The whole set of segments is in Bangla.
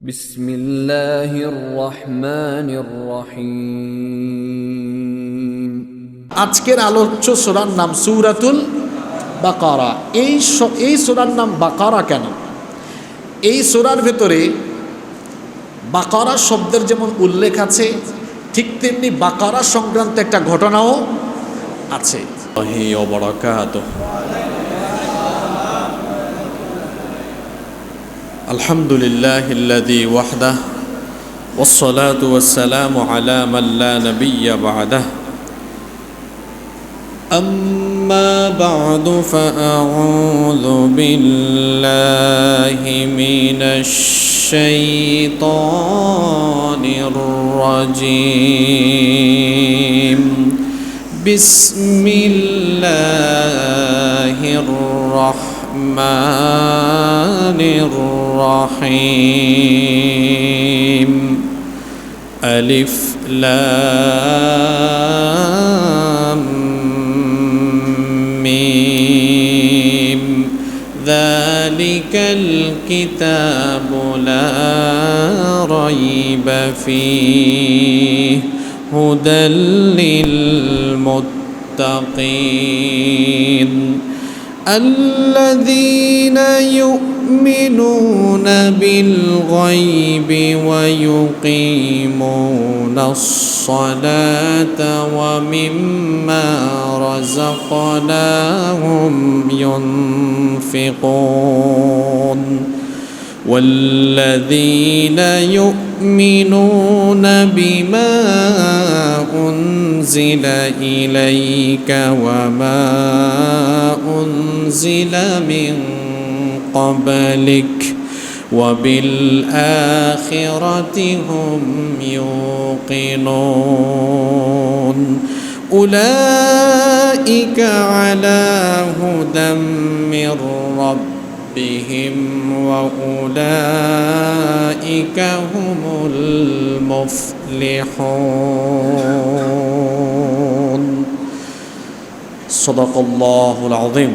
বিসমিল্লাহির রহমানির রহিম। আজকের আলোচ্য সূরার নাম সূরাতুল বাকারা। এই সূরার নাম বাকারা কেন? এই সূরার ভেতরে বাকারা শব্দের যেমন উল্লেখ আছে, ঠিক তেমনি বাকারা সংক্রান্ত একটা ঘটনাও আছে। আলহামদুলিল্লাহিল্লাযী ওয়াহদাহু ওয়াসসালাতু ওয়াসসালামু আলা মান লা নাবিয়্যা বা'দাহু আম্মা বা'দু ফাআউযু বিল্লাহি মিনাশ শাইতানির রাজীম। বিসমিল্লাহির রহমানির রহিম। আলিফ লাম মিম। যালিকাল কিতাবু লা রাইবা ফীহি হুদাল লিল মুত্তাকিন الذين يؤمنون بالغيب ويقيمون الصلاة ومما رزقناهم ينفقون والذين يؤمنون بما أنزل إليك وما أنزل من قبلك وبالآخرة هم يوقنون أولئك على هدى من ربهم وأولئك هم المفلحون সাদাকাল্লাহুল আযীম।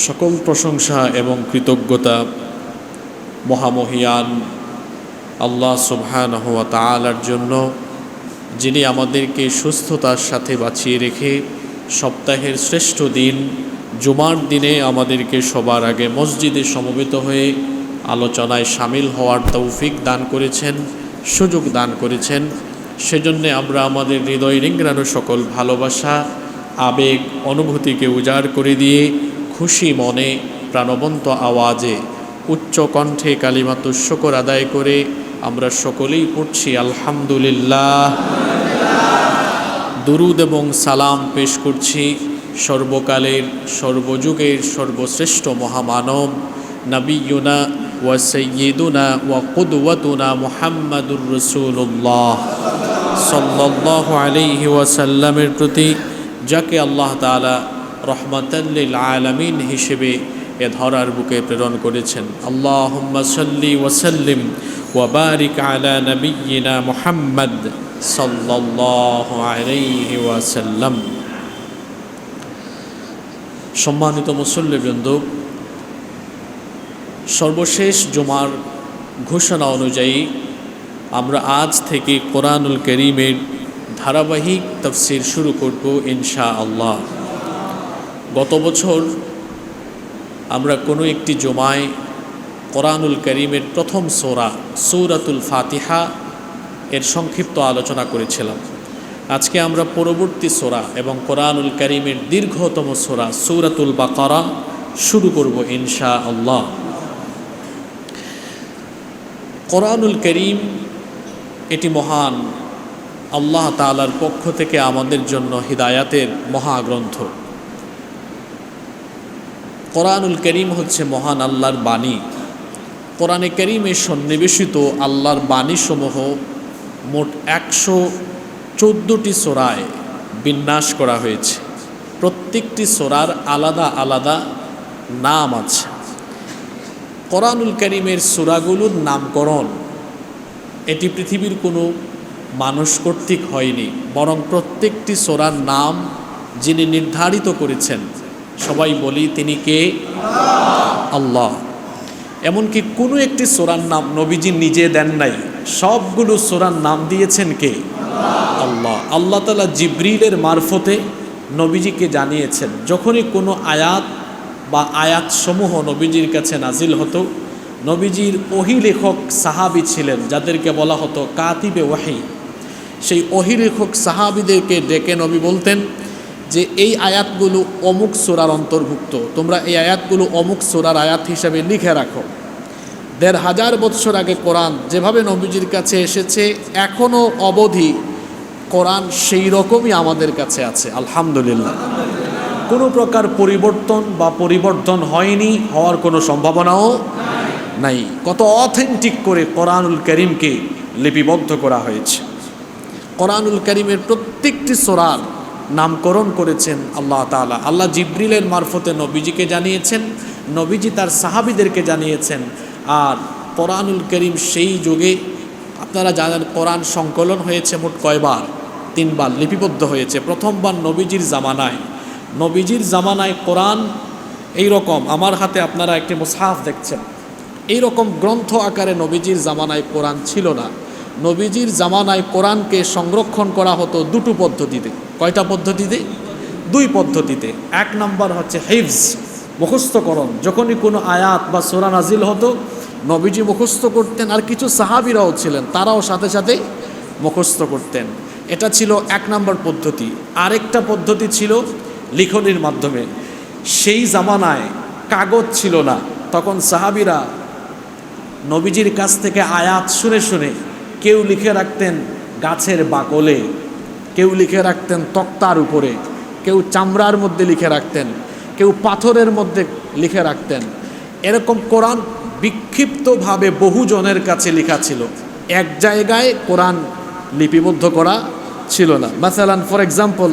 সকল প্রশংসা এবং কৃতজ্ঞতা মহামহিয়ান আল্লাহ সুবহানাহু ওয়া তাআলার জন্য, যিনি আমাদেরকে সুস্থতার সাথে বাঁচিয়ে রেখে সপ্তাহের শ্রেষ্ঠ দিন জুমার দিনে আমাদেরকে সবার আগে মসজিদে সমবেত হয়ে আলোচনায় শামিল হওয়ার তৌফিক দান করেছেন, সুযোগ দান করেছেন। সেজন্যে আমরা আমাদের হৃদয় রিংড়ানো সকল ভালোবাসা, আবেগ, অনুভূতিকে উজাড় করে দিয়ে খুশি মনে প্রাণবন্ত আওয়াজে উচ্চ কণ্ঠে কালিমাতুশ শুকর আদায় করে আমরা সকলেই পড়ছি আলহামদুলিল্লাহ। দুরুদ এবং সালাম পেশ করছি সর্বকালের সর্বযুগের সর্বশ্রেষ্ঠ মহামানব নবিয়ুনা ওয়া সাইয়্যিদুনা ওয়া কুদওয়াতুনা মুহাম্মাদুর রাসূলুল্লাহ সাল্লাল্লাহু আলাইহি ওয়াসাল্লামের প্রতি, যাকে আল্লাহ তাআলা রহমাতাল লিল আলামিন হিসেবে এ ধরার বুকে প্রেরণ করেছেন। আল্লাহুম্মা সাল্লি ওয়া সাল্লিম ওয়া বারিক আলা নাবিয়্যিনা মুহাম্মদ সাল্লাল্লাহু আলাইহি ওয়াসাল্লাম। সম্মানিত মুসল্লিবৃন্দ, সর্বশেষ জুমার ঘোষণা অনুযায়ী আমরা আজ থেকে কোরআনুল কারীমের ধারাবাহিক তাফসীর শুরু করব ইনশাআল্লাহ। গত বছর আমরা কোনো একটি জুমায় কোরআনুল কারীমের প্রথম সূরা সূরাতুল ফাতিহা এর সংক্ষিপ্ত আলোচনা করেছিলাম। আজকে আমরা পরবর্তী সূরা এবং কোরআনুল কারীমের দীর্ঘতম সূরা সূরাতুল বাকারা শুরু করব ইনশাআল্লাহ। কোরআনুল কারীম এটি মহান আল্লাহ তাআলার পক্ষ থেকে আমাদের জন্য হিদায়াতের মহাগ্রন্থ। কোরআনুল কারীম হচ্ছে মহান আল্লাহর বাণী। কোরআনে কারীমে সন্নিবেশিত আল্লাহর বাণীসমূহ মোট 114টি সূরায় বিন্যাস করা হয়েছে। প্রত্যেকটি সূরার আলাদা আলাদা নাম আছে। কোরআনুল কারীমের সূরাগুলোর নামকরণ এটি পৃথিবীর কোনো মানুষ কর্তৃক হয়নি, বরং প্রত্যেকটি সূরার নাম যিনি নির্ধারিত করেছেন, সবাই বলি তিনি কে? আল্লাহ। এমনকি কোনো একটি সূরার নাম নবীজি নিজে দেন নাই, সবগুলো সূরার নাম দিয়েছেন কে? আল্লাহ। আল্লাহ তাআলা জিবরিলের মারফতে নবীজিকে জানিয়েছেন। যখনই কোনো আয়াত বা আয়াতসমূহ নবীজির কাছে নাজিল হতো, নবীজির ওহী লেখক সাহাবী ছিলেন যাদেরকে বলা হতো কাতিবে ওয়াহি। সেই ওহী লেখক সাহাবীদেরকে ডেকে নবী বলতেন যে এই আয়াতগুলো অমুক সূরার অন্তর্ভুক্ত, তোমরা এই আয়াতগুলো অমুক সূরার আয়াত হিসাবে লিখে রাখো। ১৫০০ বৎসর আগে কোরআন যেভাবে নবীজির কাছে এসেছে, এখনও অবধি কোরআন সেই রকমই আমাদের কাছে আছে, আলহামদুলিল্লাহ। কোনো প্রকার পরিবর্তন বা পরিবর্তন হয়নি, হওয়ার কোনো সম্ভাবনাও নাই। কত অথেন্টিক করে কোরআনুল কারীমকে লিপিবদ্ধ করা হয়েছে। কোরআনুল কারীমের প্রত্যেকটি সূরার নামকরণ করেছেন আল্লাহ তাআলা। আল্লাহ জিবরিলের মারফতে নবীজিকে জানিয়েছেন, নবীজি তার সাহাবীদেরকে জানিয়েছেন। আর কোরআনুল কারীম সেই যুগে আপনারা জানেন কোরআন সংকলন হয়েছে মোট কয়বার? 3 বার লিপিবদ্ধ হয়েছে। প্রথমবার নবীজির জামানায়। নবীজির জামানায় কোরআন এই রকম, আমার হাতে আপনারা একটি মুসহাফ দেখছেন, এই রকম গ্রন্থ আকারে নবীজির জামানায় কোরআন ছিল না। নবীজির জামানায় কোরআনকে সংরক্ষণ করা হতো দুটো পদ্ধতিতে। কয়টা পদ্ধতিতে? 2 পদ্ধতিতে। 1 নম্বর হচ্ছে হিফজ, মুখস্থকরণ। যখনই কোনো আয়াত বা সূরা নাজিল হতো, নবীজি মুখস্থ করতেন, আর কিছু সাহাবীরাও ছিলেন, তারাও সাথে সাথে মুখস্থ করতেন। এটা ছিল 1 নম্বর পদ্ধতি। আরেকটা পদ্ধতি ছিল লিখনির মাধ্যমে। সেই জামানায় কাগজ ছিল না, তখন সাহাবীরা নবীজির কাছ থেকে আয়াত শুনে শুনে কেউ লিখে রাখতেন গাছের বাকলে, কেউ লিখে রাখতেন তক্তার উপরে, কেউ চামড়ার মধ্যে লিখে রাখতেন, কেউ পাথরের মধ্যে লিখে রাখতেন। এরকম কোরআন বিক্ষিপ্তভাবে বহুজনের কাছে লেখা ছিল, এক জায়গায় কোরআন লিপিবদ্ধ করা ছিল না। মাসালান ফর এক্সাম্পল,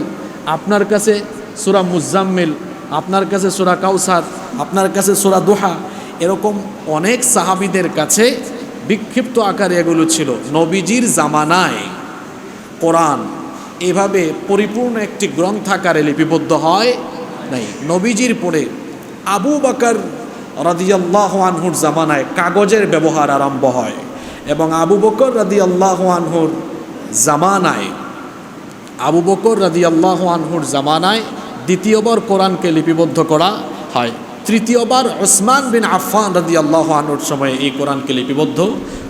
আপনার কাছে সূরা মুজাম্মিল, আপনার কাছে সূরা কাউসার, আপনার কাছে সূরা দুহা, এরকম অনেক সাহাবীদের কাছে বিক্ষিপ্ত আকারে এগুলো ছিল। নবীজির জামানায় কোরআন এভাবে পরিপূর্ণ একটি গ্রন্থাকারে লিপিবদ্ধ হয় নাই। নবীজির পরে আবু বকর রাদিয়াল্লাহু আনহুর জামানায় কাগজের ব্যবহার আরম্ভ হয়, এবং আবু বকর রাদিয়াল্লাহু আনহুর জামানায় দ্বিতীয়বার কোরআনকে লিপিবদ্ধ করা হয়। তৃতীয়বার ওসমান বিন আফফান রাদিয়াল্লাহু আনহুর সময়ে এই কোরআনকে লিপিবদ্ধ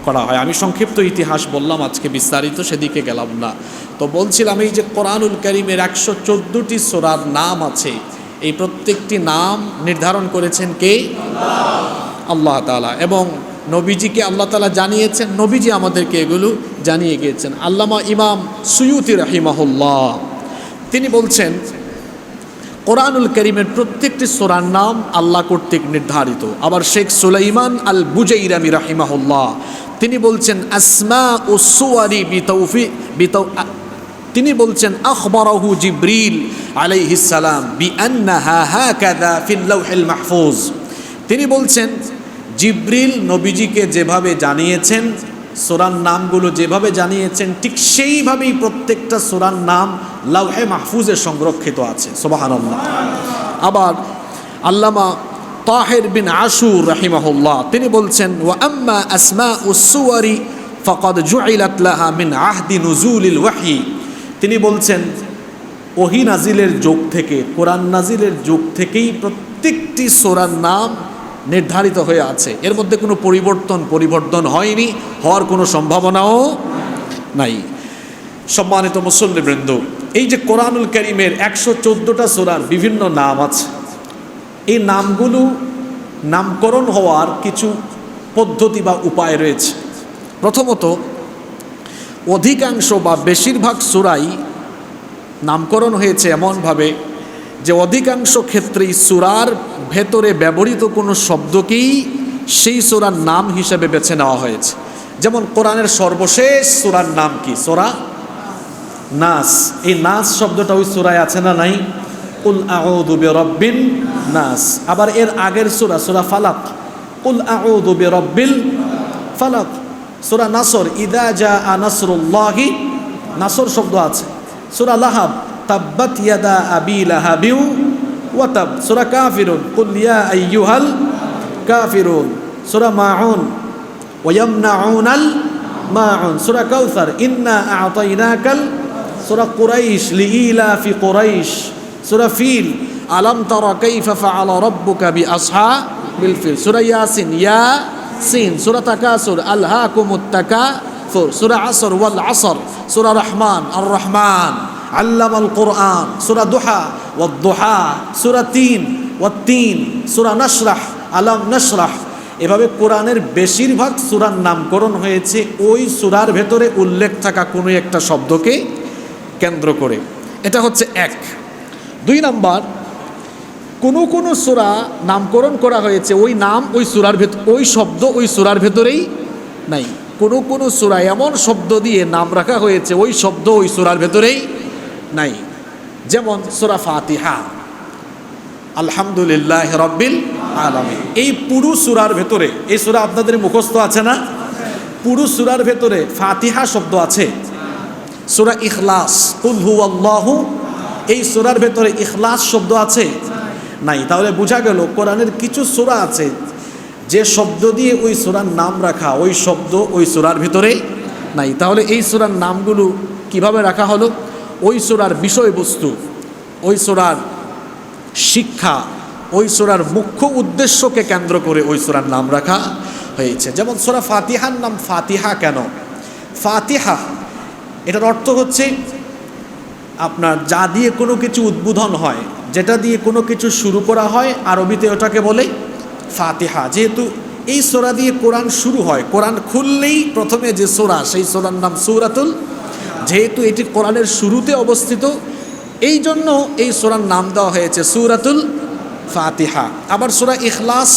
করা হয়। আমি সংক্ষিপ্ত ইতিহাস বললাম, আজকে বিস্তারিত সেদিকে গেলাম না। তো বলছিলাম এই যে কোরআনুল কারীমের 114টি সূরার নাম আছে, এই প্রত্যেকটি নাম নির্ধারণ করেছেন কে? আল্লাহ তাআলা। এবং নবীজিকে আল্লাহ তাআলা জানিয়েছেন, নবীজি আমাদেরকে এগুলো জানিয়ে গিয়েছেন। আল্লামা ইমাম সুয়ুতি রাহিমাহুল্লাহ তিনি বলছেন কোরআনুল কারীমের প্রত্যেকটি সূরার নাম আল্লাহ কর্তৃক নির্ধারিত। আবার শেখ সুলাইমান আল বুজাইরামি রাহিমাহুল্লাহ তিনি বলছেন আসমাউস সুওয়ারি তিনি বলছেন আখবরাহু জিবরিল আলাইহিস সালাম বিআন্নাহা হাকাযা ফিল লাওহিল মাহফুজ। তিনি বলছেন জিবরিল নবীজিকে যেভাবে জানিয়েছেন, সূরার নামগুলো যেভাবে জানিয়েছেন, ঠিক সেইভাবেই প্রত্যেকটা সূরার নাম লাওহে মাহফুজে সংরক্ষিত আছে। সুবহানাল্লাহ। আবার আল্লামা তাহির বিন আশুর রাহিমাহুল্লাহ তিনি বলছেন ওয়া আম্মা আসমাউস সুওয়ারি ফাকাদ জুইলাত লাহা মিন আহদি নুজুলিল ওয়াহয়ি। তিনি বলছেন ওহী নাজিলের যুগ থেকে, কোরআন নাজিলের যুগ থেকেই প্রত্যেকটি সূরার নাম নির্ধারিত হয়ে আছে, এর মধ্যে কোনো পরিবর্তন হয়নি, হওয়ার কোনো সম্ভাবনাও নাই। সম্মানিত মুসল্লিবৃন্দ, এই যে কোরআনুল কারীমের 114টা সূরার বিভিন্ন নাম আছে, এই নামগুলো নামকরণ হওয়ার কিছু পদ্ধতি বা উপায় রয়েছে। প্রথমত, অধিকাংশ বা বেশিরভাগ সূরাই নামকরণ হয়েছে এমনভাবে যে অধিকাংশ ক্ষেত্রেই সূরার ভেতরে ব্যবহৃত কোনো শব্দকেই সেই সূরার নাম হিসেবে বেছে নেওয়া হয়েছে। যেমন কোরআনের সর্বশেষ সূরার নাম কি? সূরা নাস। এই নাস শব্দটা ওই সূরায় আছে না নাই? কুল আউযু বিরাব্বিন নাস। আবার এর আগের সূরা, সূরা ফালাক, কুল আউযু বিরাব্বিল ফালাক। সূরা নাসর, ইযা জাআ নাসরুল্লাহি, নাসর শব্দ আছে। সূরা লাহাব, তাব্বাত ইয়াদা আবি লাহাবিউ ওয়া তাব। সূরা কাফিরুন, কুল ইয়া আইয়ুহাল কাফিরুন। সূরা মাউন, ওয়ায়ামনাউনাল মাউন, সূরা কাউসার, ইন্না আ'তাইনাকাল, সূরা কুরাইশ, লিইলাফি কুরাইশ, সূরা ফিল, আলাম তারা কাইফা ফাআলা রাব্বুকা বিআসহাবিল ফিল, সূরা ইয়াসিন, ইয়াসিন, সূরা তাকাসুর, আলহাকুমুত তাকাসুর, সূরা আসর, ওয়াল আসর, সূরা রহমান, আর রহমান, আল্লামাল কুরআন, সূরা দুহা, ওয়াদ দুহা, সূরা তিন, ওয়াত তিন, সূরা নাশরাহ, আলাম নাশরাহ। এভাবে কোরআনের বেশিরভাগ সূরার নামকরণ হয়েছে ওই সূরার ভেতরে উল্লেখ থাকা কোনো একটা শব্দকে কেন্দ্র করে। এটা হচ্ছে এক। দুই নাম্বার, কোনো সূরা নামকরণ করা হয়েছে ওই নাম ওই সূরার ভেতর, ওই শব্দ ওই সূরার ভেতরেই নাই। কোনো সূরা এমন শব্দ দিয়ে নাম রাখা হয়েছে ওই শব্দ ওই সূরার ভেতরেই নাই। যেমন সূরা ফাতিহা, আলহামদুলিল্লাহ রাব্বিল আলামিন, এই পুরো সূরার ভেতরে, এই সূরা আপনাদের মুখস্থ আছে না? পুরো সূরার ভেতরে ফাতিহা শব্দ আছে। সূরা ইখলাস, কুল হুয়াল্লাহু, এই সূরার ভেতরে ইখলাস শব্দ আছে? নাই। তাহলে বোঝা গেল কোরআনের কিছু সূরা আছে যে শব্দ দিয়ে ওই সূরার নাম রাখা, ওই শব্দ ওই সূরার ভিতরে নাই। তাহলে এই সূরার নামগুলো কিভাবে রাখা হলো? ওই সূরার বিষয়বস্তু, ওই সূরার শিক্ষা, ওই সূরার মুখ্য উদ্দেশ্যকে কেন্দ্র করে ওই সূরার নাম রাখা হয়েছে। যেমন সূরা ফাতিহার নাম ফাতিহা কেন? ফাতিহা এটার অর্থ হচ্ছে আপনার যা দিয়ে কোনো কিছু উদ্বোধন হয়, যেটা দিয়ে কোনো কিছু শুরু করা হয়, আরবিতে ওটাকে বলে ফাতিহা। যেহেতু এই সূরা দিয়ে কোরআন শুরু হয়, কোরআন খুললেই প্রথমে যে সূরা, সেই সূরার নাম সূরাতুল, যেহেতু এটি কোরআনের শুরুতে অবস্থিত, এই জন্য এই সূরার নাম দেওয়া হয়েছে সূরাতুল ফাতিহা। আবার সূরা ইখলাস,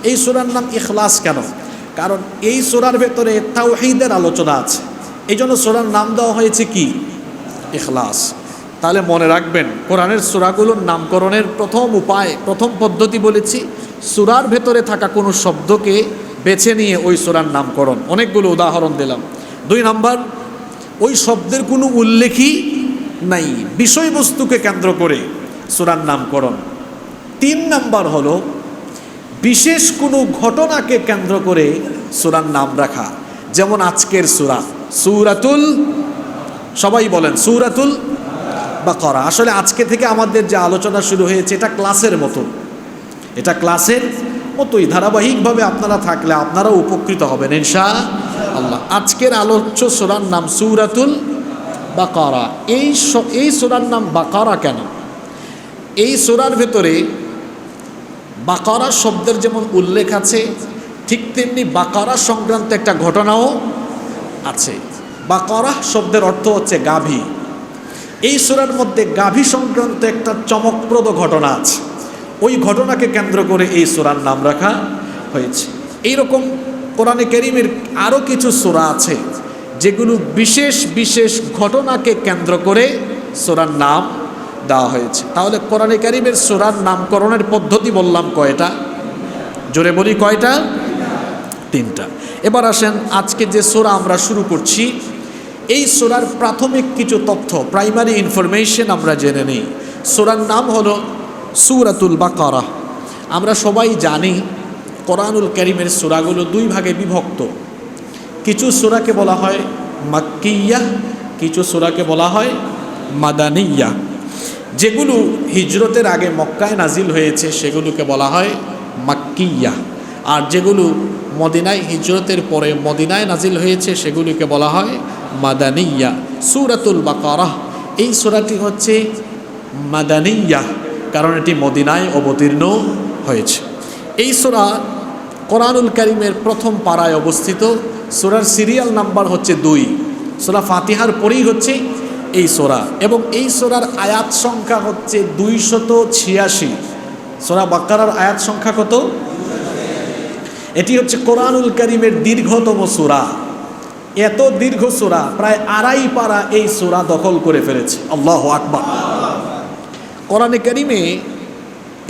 এই সূরার নাম ইখলাস কেন? কারণ এই সূরার ভেতরে তাওহীদের আলোচনা আছে, এই জন্য সূরার নাম দেওয়া হয়েছে কি? ইখলাস। তাহলে মনে রাখবেন, কোরআনের সূরাগুলোর নামকরণের প্রথম উপায়, প্রথম পদ্ধতি বলেছি, সূরার ভেতরে থাকা কোনো শব্দকে বেছে নিয়ে ওই সূরার নামকরণ। অনেকগুলো উদাহরণ দিলাম। দুই নাম্বার, ওই শব্দের কোনো উল্লেখই নাই, বিষয়বস্তুকে কেন্দ্র করে সূরার নামকরণ। তিন নাম্বার হলো বিশেষ কোনো ঘটনাকে কেন্দ্র করে সূরার নাম রাখা। যেমন আজকের সূরা, সূরাতুল, সবাই বলেন সূরাতুল বাকারা। আসলে আজকে থেকে আমাদের যে আলোচনা শুরু হয়েছে এটা ক্লাসের মতো, এটা ক্লাসের মতোই ধারাবাহিকভাবে আপনারা থাকলে আপনারাও উপকৃত হবেন ইনশাআল্লাহ। আজকের আলোচ্য সূরার নাম সূরাতুল বাকারা। এই সূরার নাম বাকারা কেন? এই সূরার ভেতরে বাকারা শব্দের যেমন উল্লেখ আছে, ঠিক তেমনি বাকারা সংক্রান্ত একটা ঘটনাও আছে। বাকারা শব্দের অর্থ হচ্ছে গাভী। এই সূরার মধ্যে গাভী সংক্রান্ত একটা চমকপ্রদ ঘটনা আছে, ওই ঘটনাকে কেন্দ্র করে এই সূরার নাম রাখা হয়েছে। এইরকম কোরআনে কারীমের আরও কিছু সূরা আছে যেগুলো বিশেষ বিশেষ ঘটনাকে কেন্দ্র করে সূরার নাম দেওয়া হয়েছে। তাহলে কোরআনে কারীমের সূরার নামকরণের পদ্ধতি বললাম কয়টা? জোরে বলি কয়টা? তিনটা। এবার আসেন আজকে যে সূরা আমরা শুরু করছি, এই সূরার প্রাথমিক কিছু তথ্য, প্রাইমারি ইনফরমেশন আমরা জেনে নিই। সূরার নাম হলো সূরাতুল বাকারা। আমরা সবাই জানি কোরআনুল কারীমের সূরাগুলো দুই ভাগে বিভক্ত। কিছু সূরাকে বলা হয় মাক্কিয়া, কিছু সূরাকে বলা হয় মাদানিয়া। যেগুলো হিজরতের আগে মক্কায় নাজিল হয়েছে সেগুলোকে বলা হয় মাক্কিয়া, আর যেগুলো মদিনায় হিজরতের পরে মদিনায় নাজিল হয়েছে সেগুলোকে বলা হয় মাদানিয়া। সূরাতুল বাকারা, এই সূরাটি হচ্ছে মাদানিয়া কারণ এটি মদিনায় অবতীর্ণ হয়েছে। এই সূরা কোরআনুল কারীমের প্রথম পারায় অবস্থিত। সূরার সিরিয়াল নাম্বার হচ্ছে 2। সূরা ফাতিহার পরেই হচ্ছে এই সূরা, এবং এই সূরার আয়াত সংখ্যা হচ্ছে 286। সূরা বাকারার আয়াত সংখ্যা কত? এটি হচ্ছে কোরআনুল কারীমের দীর্ঘতম সূরা। এত দীর্ঘ সূরা, প্রায় 2.5 পারা এই সূরা দখল করে ফেলেছে। আল্লাহু আকবার। কোরআনে কারীমে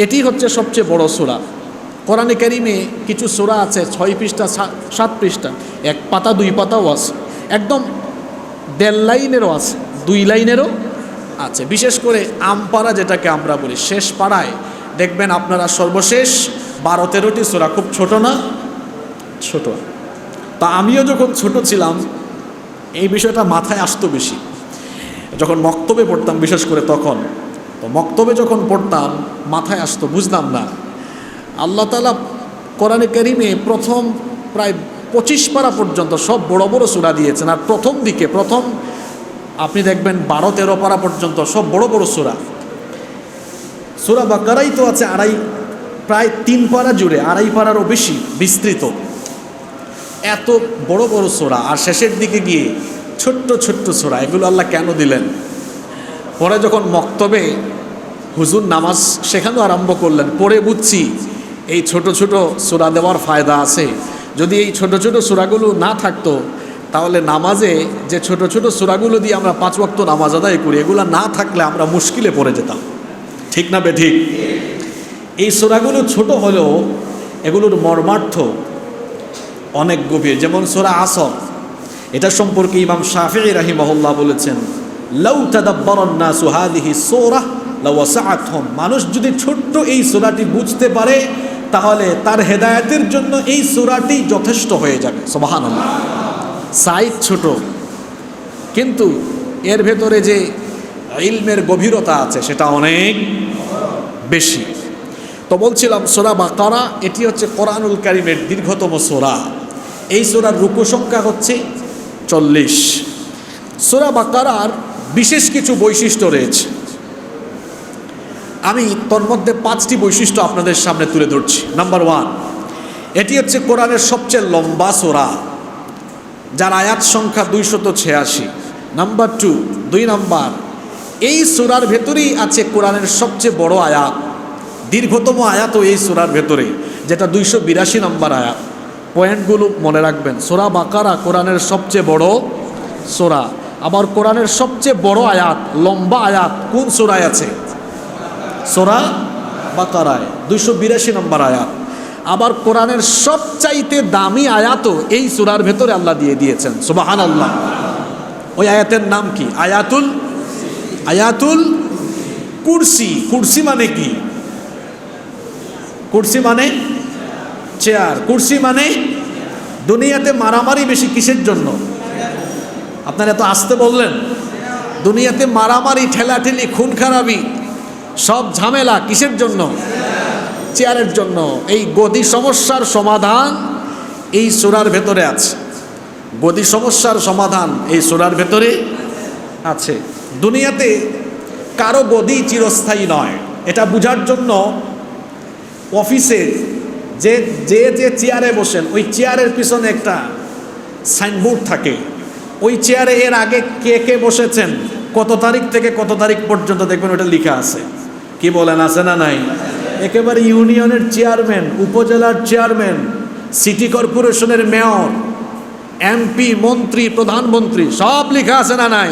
এটি হচ্ছে সবচেয়ে বড় সূরা। কোরআনে কারীমে কিছু সূরা আছে 6 পৃষ্ঠা 7 পৃষ্ঠা, 1 পাতা 2 পাতাও আছে, একদম 1.5 লাইনেরও আছে, 2 লাইনেরও আছে। বিশেষ করে আমপাড়া যেটাকে আমরা বলি, শেষ পাড়ায় দেখবেন আপনারা সর্বশেষ 12-13টি সূরা, খুব ছোট না, ছোট। তা আমিও যখন ছোট ছিলাম এই বিষয়টা মাথায় আসতো বেশি, যখন মক্তবে পড়তাম বিশেষ করে তখন। তো মক্তবে যখন পড়তাম মাথায় আসতো, বুঝতাম না। আল্লাহ তাআলা কোরআনে কারিমে প্রথম প্রায় 25 পারা পর্যন্ত সব বড় বড় সূরা দিয়েছেন, আর প্রথম আপনি দেখবেন 12-13 পারা পর্যন্ত সব বড় বড় সূরা। সূরা বাকারাই তো আছে প্রায় 3 পারা জুড়ে, 2.5 পারারও বেশি বিস্তৃত, এত বড় বড় সূরা। আর শেষের দিকে গিয়ে ছোট্ট ছোট্ট সূরা। এগুলো আল্লাহ কেন দিলেন? পরে যখন মক্তবে হুজুর নামাজ শেখানো আরম্ভ করলেন, পরে বুঝছি এই ছোট ছোট সূরা দেওয়ার ফায়দা আছে। যদি এই ছোট ছোট সূরাগুলো না থাকতো তাহলে নামাজে যে ছোট ছোট সূরাগুলো দিয়ে আমরা 5 ওয়াক্ত নামাজ আদায় করি, এগুলো না থাকলে আমরা মুশকিলে পড়ে যেতাম। ঠিক না বেঠিক? এই সূরাগুলো ছোট হলেও এগুলোর মর্মার্থ অনেক গভীর। যেমন সূরা আসর, এটা সম্পর্কে ইমাম শাফিঈ রাহিমাহুল্লাহ বলেছেন, লাউ তাদাব্বারান নাসু হাযিহি সূরা লাওয়াসআতহুম। মানুষ যদি ছোট্ট এই সূরাটি বুঝতে পারে তাহলে তার হেদায়েতের জন্য এই সূরাটি যথেষ্ট হয়ে যাবে। সুবহানাল্লাহ। সাইজ ছোট, কিন্তু এর ভেতরে যে ইলমের গভীরতা আছে সেটা অনেক বেশি। তো বলছিলাম সূরা বাকারা এটি হচ্ছে কোরআনুল কারীমের দীর্ঘতম সূরা। এই সূরার রুকু সংখ্যা হচ্ছে 40। সূরা বাকারার বিশেষ কিছু বৈশিষ্ট্য রয়েছে, আমি তন্মধ্যে 5টি বৈশিষ্ট্য আপনাদের সামনে তুলে ধরছি। নাম্বার 1, এটি হচ্ছে কোরআনের সবচেয়ে লম্বা সূরা, যার আয়াত সংখ্যা 286। নাম্বার 2 নাম্বার, এই সূরার ভেতরেই আছে কোরআনের সবচেয়ে বড় আয়াত, দীর্ঘতম আয়াতও এই সূরার ভেতরে, যেটা 282 নম্বর আয়াত। পয়েন্টগুলো মনে রাখবেন। সূরা বাকারা কোরআনের সবচেয়ে বড় সূরা। আবার কোরআনের সবচেয়ে বড় আয়াত, লম্বা আয়াত কোন সূরায় আছে? সূরা বাকারায়, 282 নম্বর আয়াত। আবার কোরআনের সবচাইতে দামি আয়াতও এই সূরার ভেতরে আল্লাহ দিয়ে দিয়েছেন। সুবহানাল্লাহ। ওই আয়াতের নাম কি? আয়াতুল কুরসি। কুরসি মানে কি? কুরসি মানে চেয়ার। কুরসি মানে, দুনিয়াতে মারামারি বেশি কিসের জন্য? আপনারা এত আসতে বললেন। দুনিয়াতে মারামারি, ঠেলাঠেলি, খুন খারাপি, সব ঝামেলা কিসের জন্য? চেয়ারের জন্য। এই গদি সমস্যার সমাধান এই সূরার ভেতরে আছে। গদি সমস্যার সমাধান এই সূরার ভেতরে আছে। দুনিয়াতে কারো গদি চিরস্থায়ী নয়, এটা বোঝার জন্য অফিসে যে চেয়ারে বসেন ওই চেয়ারের পিছনে একটা সাইনবোর্ড থাকে। ওই চেয়ারে এর আগে কে কে বসেছেন, কত তারিখ থেকে কত তারিখ পর্যন্ত দেখবেন ওটা লেখা আছে। কি বলেন, আছে না নাই? একেবারে ইউনিয়নের চেয়ারম্যান, উপজেলার চেয়ারম্যান, সিটি কর্পোরেশনের মেয়র, এমপি, মন্ত্রী, প্রধানমন্ত্রী সব লেখা আছে না নাই?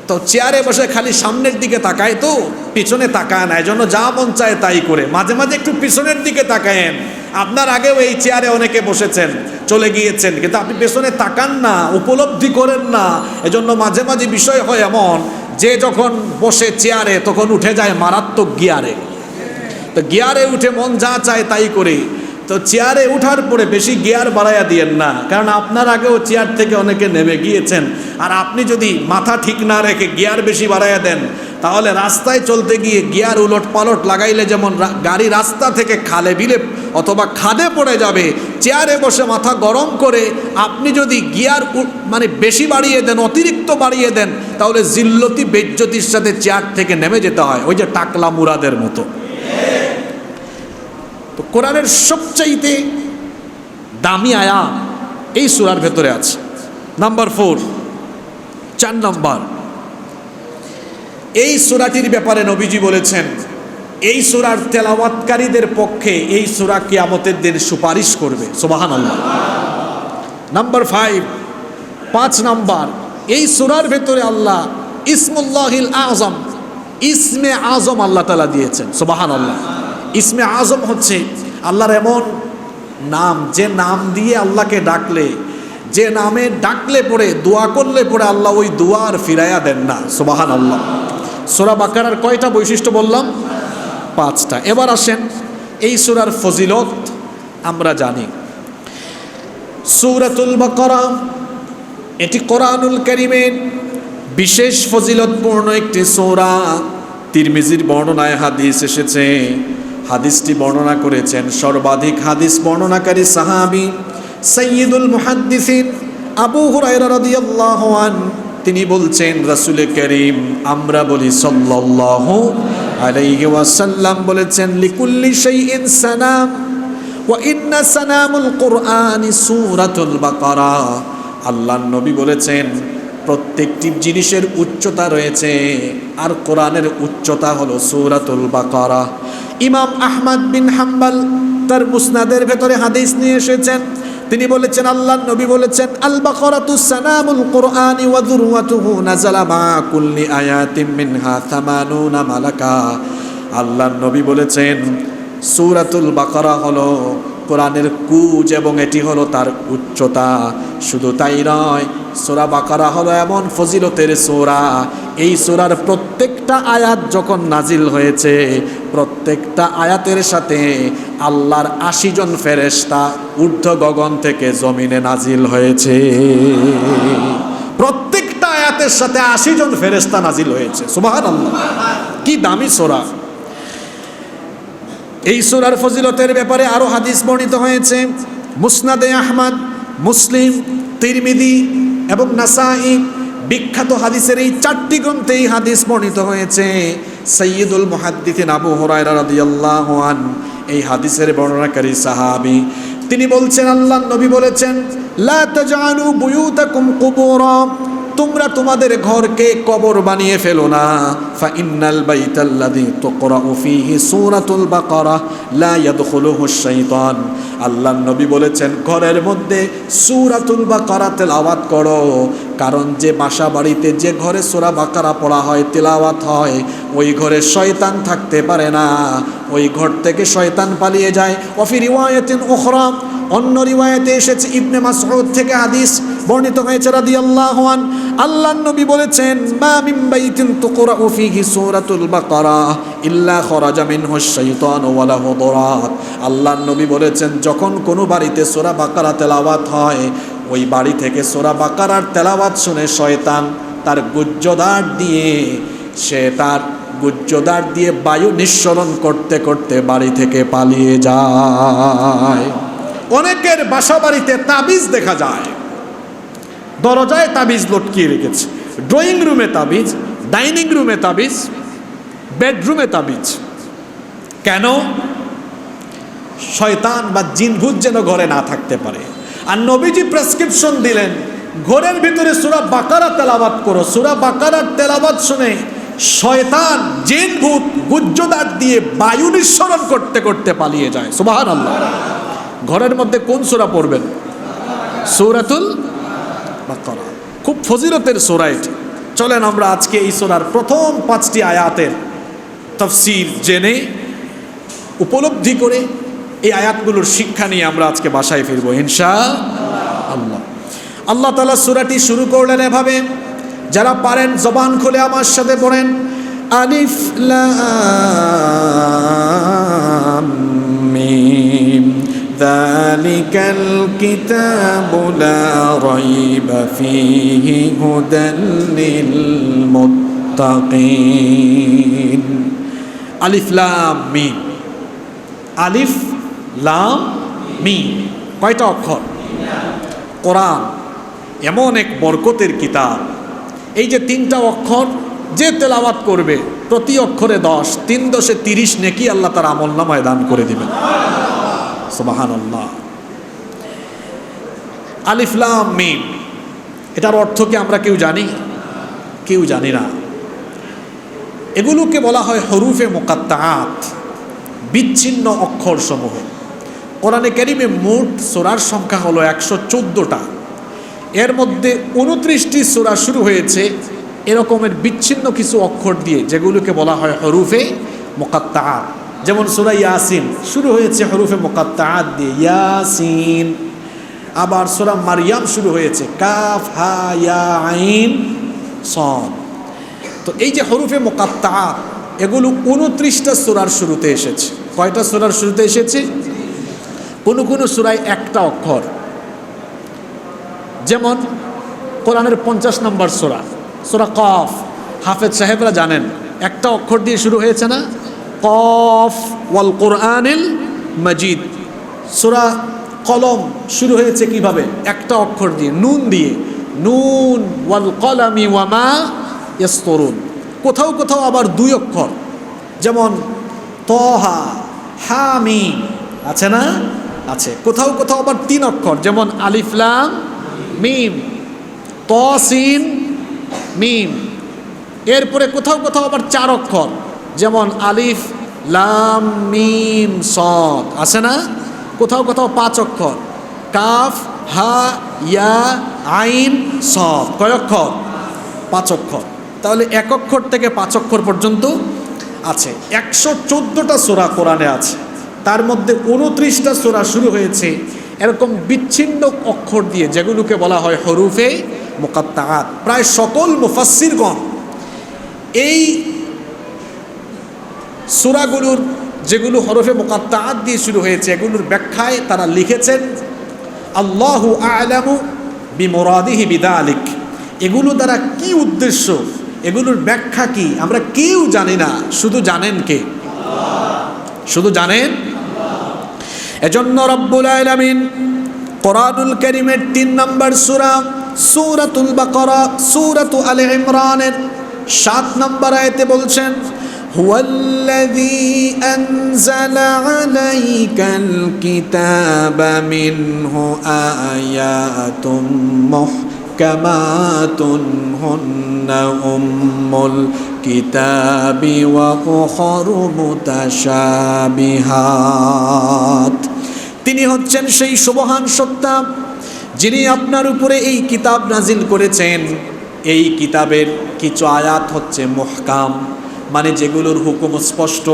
তো চেয়ারে বসে খালি সামনের দিকে তাকায়, তো পিছনে তাকায় না, এজন্য যা মন চায় তাই করে। মাঝে মাঝে একটু পিছনের দিকে তাকায়েন। আপনার আগেও এই চেয়ারে অনেকে বসেছেন, চলে গিয়েছেন, কিন্তু আপনি পেছনে তাকান না, উপলব্ধি করেন না। এজন্য মাঝে মাঝে বিষয় হয় এমন যে যখন বসে চেয়ারে তখন উঠে যায় মারাত্মক গিয়ারে। তো গিয়ারে উঠে মন যা চায় তাই করে। তো চেয়ারে উঠার পরে বেশি গিয়ার বাড়াইয়া দিয়েন না, কারণ আপনার আগেও চেয়ার থেকে অনেকে নেমে গিয়েছেন। আর আপনি যদি মাথা ঠিক না রেখে গিয়ার বেশি বাড়াইয়া দেন তাহলে রাস্তায় চলতে গিয়ে গিয়ার উলট পালট লাগাইলে যেমন গাড়ি রাস্তা থেকে খালে বিলে অথবা খাদে পড়ে যাবে, চেয়ারে বসে মাথা গরম করে আপনি যদি গিয়ার মানে বেশি বাড়িয়ে দেন, অতিরিক্ত বাড়িয়ে দেন, তাহলে জিল্লতি বেজ্জতির সাথে চেয়ার থেকে নেমে যেতে হয়, ওই যে টাকলা মুরাদের মতো। তো কোরআনের সবচাইতে দামি আয়াত এই সূরার ভেতরে আছে। নাম্বার 4 নাম্বার, এই সূরাটির ব্যাপারে নবীজি বলেছেন, এই সূরার তেলাওয়াতকারীদের পক্ষে এই সূরা কিয়ামতের দিন সুপারিশ করবে। সুবহানাল্লাহ। নাম্বার 5 নাম্বার, এই সূরার ভেতরে আল্লাহ ইসমুল্লাহিল আযম, ইসমে আযম আল্লাহ তাআলা দিয়েছেন। সুবহানাল্লাহ। ইসমে আযম হচ্ছে আল্লাহর এমন নাম, যে নাম দিয়ে আল্লাহকে ডাকলে, যে নামে ডাকলে পরে, দোয়া করলে পরে আল্লাহ ওই দোয়ার ফিরাইয়া দেন না। সুবহানাল্লাহ। সূরা বাকারার কয়টা বৈশিষ্ট্য বললাম? 5টা। এবার আসেন, এই সূরার ফজিলত আমরা জানি। সূরাতুল বাকারা এটি কোরআনুল কারীমের বিশেষ ফজিলতপূর্ণ একটি সূরা। তিরমিজির বর্ণনায় হাদিস এসেছে, হাদিসটি বর্ণনা করেছেন সর্বাধিক হাদিস বর্ণনাকারী সাহাবী সাইয়্যিদুল মুহাদ্দিসিন আবু হুরায়রা রাদিয়াল্লাহু আনহু। তিনি বলছেন, রাসূল করিম আমরা বলি সাল্লাল্লাহু আলাইহি ওয়াসাল্লাম বলেছেন, লিকুল্লি শাইইন সানাম ওয়া ইন্না সানামুল কুরআনি সূরাতুল বাকারা। আল্লাহর নবী বলেছেন প্রত্যেকটি জিনিসের উচ্চতা রয়েছে, আর কোরআনের উচ্চতা হলো সূরাতুল বাকারা। ইমাম আহমদ বিন হাম্বল তার মুসনাদের ভেতরে হাদিস নিয়ে এসেছেন, তিনি বলেছেন আল্লাহর নবী বলেছেন, আল বাকারাতু সানামুল কুরআনি ওয়া যুরওয়াতুহু নাযালা মা কুল্লি আয়াতিন মিনহা 80 মালাকা। আল্লাহর নবী বলেছেন সূরাতুল বাকারা হলো কোরআনের কুজ এবং এটি হলো তার উচ্চতা। শুধু তাই নয়, সূরা বাকারা হলো এমন ফজিলতের সূরা, এই সূরার প্রত্যেকটা আয়াত যখন নাজিল হয়েছে, প্রত্যেকটা আয়াতের সাথে আল্লাহর 80 জন ফেরেশতা ঊর্ধ্ব গগন থেকে জমিনে নাজিল হয়েছে। প্রত্যেকটা আয়াতের সাথে 80 জন ফেরেশতা নাজিল হয়েছে। সুবহানাল্লাহ, কি দামি সূরা! এই সূরার ফজিলতের ব্যাপারে আরো হাদিস বর্ণিত হয়েছে। মুসনাদে আহমদ, মুসলিম, তিরমিজি এবং নাসাই বিখ্যাত হাদিসের এই 4টি গ্রন্থে এই হাদিস বর্ণিত হয়েছে। সাইয়্যিদুল মুহাদ্দিসিন আবু হুরায়রা রাদিয়াল্লাহু আনহু এই হাদিসের বর্ণনাকারী সাহাবী, তিনি বলছেন আল্লাহর নবী বলেছেন, লা তাজআলু বুয়ুতাকুম কুবুরা, তোমরা তোমাদের ঘরকে কবর বানিয়ে ফেলো না। ফা ইন্নাল বাইতাল্লাযী তুকরাউ ফীহি সূরাতুল বাকারা লা ইয়াদখুলুহু শাইতান। আল্লাহর নবী বলেছেন ঘরের মধ্যে সূরাতুল বাকারা তেলাওয়াত করো, কারণ যে বাসা বাড়িতে যে ঘরে সূরা বাকারা পড়া হয়, তেলাওয়াত হয়, ওই ঘরে শয়তান থাকতে পারে না, ওই ঘর থেকে শয়তান পালিয়ে যায়। ওয়া ফি রিওয়ায়াতিন উখরা, অন্য রিওয়ায়াতে এসেছে, ইবনে মাসউদ থেকে হাদিস বর্ণিত হয়েছে রাদিয়াল্লাহু আনহু, আল্লাহর নবী বলেছেন, মা মিন বাইতিন তুকরাউ ফীহি সূরাতুল বাকারা ইল্লা খরাজা মিনহু শাইতান ওয়া লাহু দুরাত। আল্লাহর নবী বলেছেন যখন কোনো বাড়িতে সূরা বাকারা তেলাওয়াত হয়, ওই বাড়ি থেকে সূরা বাকারার তেলাওয়াত শুনে শয়তান তার গুজ্জদার দিয়ে বায়ু নিঃসরণ করতে করতে বাড়ি থেকে পালিয়ে যায়। অনেকের বাসা বাড়িতে তাবিজ দেখা যায়, দরজায় তাবিজ লটকিয়ে রেখেছে, ড্রয়িং রুমে তাবিজ, ডাইনিং রুমে তাবিজ, বেডরুমে তাবিজ। কেন? শয়তান বা জিনভূত যেন ঘরে না থাকতে পারে। আর নবীজি প্রেসক্রিপশন দিলেন, ঘরের ভিতরে সূরা বাকারা তেলাওয়াত করো। সূরা বাকারার তেলাওয়াত শুনে শয়তান জিনভূত গুজ্জদার দিয়ে বায়ু নিঃসরণ করতে করতে পালিয়ে যায়। সুবহানাল্লাহ। ঘরের মধ্যে কোন সূরা পড়বেন? সূরাতুল বাকারা, খুব ফজিলতের সূরা এটি। চলেন আমরা আজকে এই সূরার প্রথম 5টি আয়াতের তাফসীর জেনে উপলব্ধি করে এই আয়াতগুলোর শিক্ষা নিয়ে আমরা আজকে বাসায় ফিরবো ইনশাআল্লাহ। আল্লাহ তাআলা সূরাটি শুরু করলেন এভাবে, যারা পারেন জবান খুলে আমার সাথে পড়েন, আলিফ লাম মিম যালিকাল কিতাবু লা রাইবা ফীহি হুদাল লিল মুত্তাকিন। আলিফ লাম মিম, আলিফ লাম মিম কয়টা অক্ষর? কোরআন এমন এক বরকতের কিতাব, এই যে 3টা অক্ষর যে তেলাওয়াত করবে প্রতি অক্ষরে 10, 3 × 30 নেকি আল্লাহ তার আমলনামায় দান করে দিবেন। সুবহানাল্লাহ। আলিফ লাম মিম, এটার অর্থ কি আমরা কেউ জানি? কেউ জানি না। এগুলোকে বলা হয় হরুফে মুকাত্তাআত, বিচ্ছিন্ন অক্ষর সমূহ। কোরআনে কারিমে মোট সূরার সংখ্যা হলো 114টা। এর মধ্যে 29টি সূরা শুরু হয়েছে এরকমের বিচ্ছিন্ন কিছু অক্ষর দিয়ে, যেগুলোকে বলা হয় হরুফে মুকাত্তাআত। যেমন সূরা ইয়াসিন শুরু হয়েছে হরুফে মুকাত্তাআত দিয়ে, ইয়াসিন। আবার সূরা মারইয়াম শুরু হয়েছে কাফ হা ইয়া আইন সাদ। তো এই যে হরুফে মুকাত্তাআত, এগুলো 29টা সূরার শুরুতে এসেছে। কয়টা সূরার শুরুতে এসেছে? কোনো কোনো সূরায় 1টা অক্ষর, যেমন কোরআনের 50 নম্বর সূরা, সূরা কফ। হাফেজ সাহেবরা জানেন একটা অক্ষর দিয়ে শুরু হয়েছে না, কফ ওয়াল কোরআনিল মাজিদ। সূরা কলম শুরু হয়েছে কিভাবে, একটা অক্ষর দিয়ে, নুন দিয়ে, নুন ওয়াল কলামি ওয়া মা ইয়াসতুরুন। কোথাও কোথাও আবার 2 অক্ষর, যেমন তহা হামিম আছে না, আছে। কোথাও কোথাও আবার 3 অক্ষর, যেমন আলিফ লাম মিম, তসিন মিম। এরপরে কোথাও কোথাও আবার 4 অক্ষর, যেমন আলিফ লাম মিম সদ আছে না। কোথাও কোথাও 5 অক্ষর, কাফ হা ইয়া আইন সদ। কয় অক্ষর? 5 অক্ষর। তাহলে 1 অক্ষর থেকে 5 অক্ষর পর্যন্ত আছে। 114টা সূরা কোরআনে আছে, তার মধ্যে 29টা সূরা শুরু হয়েছে এরকম বিচ্ছিন্ন অক্ষর দিয়ে, যেগুলোকে বলা হয় হরুফে মুকাত্তাআত। প্রায় সকল মুফাসসিরগণ এই সূরাগুলোর যেগুলো হরফে মুকাত্তাআত দিয়ে শুরু হয়েছে, এগুলোর ব্যাখ্যায় তারা লিখেছেন আল্লাহু আ'লামু বিমুরাদিহি বিযালিক। এগুলো দ্বারা কি উদ্দেশ্য, এগুলোর ব্যাখ্যা কি, আমরা কেউ জানি না, শুধু জানেন কে? শুধু জানেন। এজন্য রব্বুল আলামিন কোরআনুল কারীমের 3 নম্বর সূরা সূরাতুল বাকারা, সূরাতু আলে ইমরানের 7 নম্বর আয়াতে বলছেন, হুয়াল্লাযী আনজালা আলাইকাল কিতাবা মিনহু আয়াতুম মুহকামাতুন হুন্না উম্মুল কিতাবি ওয়া উখারু মুতাশাবিহাত। তিনি হচ্ছেন সেই সুবহান সত্তা যিনি আপনার উপরে এই কিতাব নাজিল করেছেন। এই কিতাবের কিছু আয়াত হচ্ছে মুহকাম, মানে যেগুলোর হুকুম স্পষ্ট,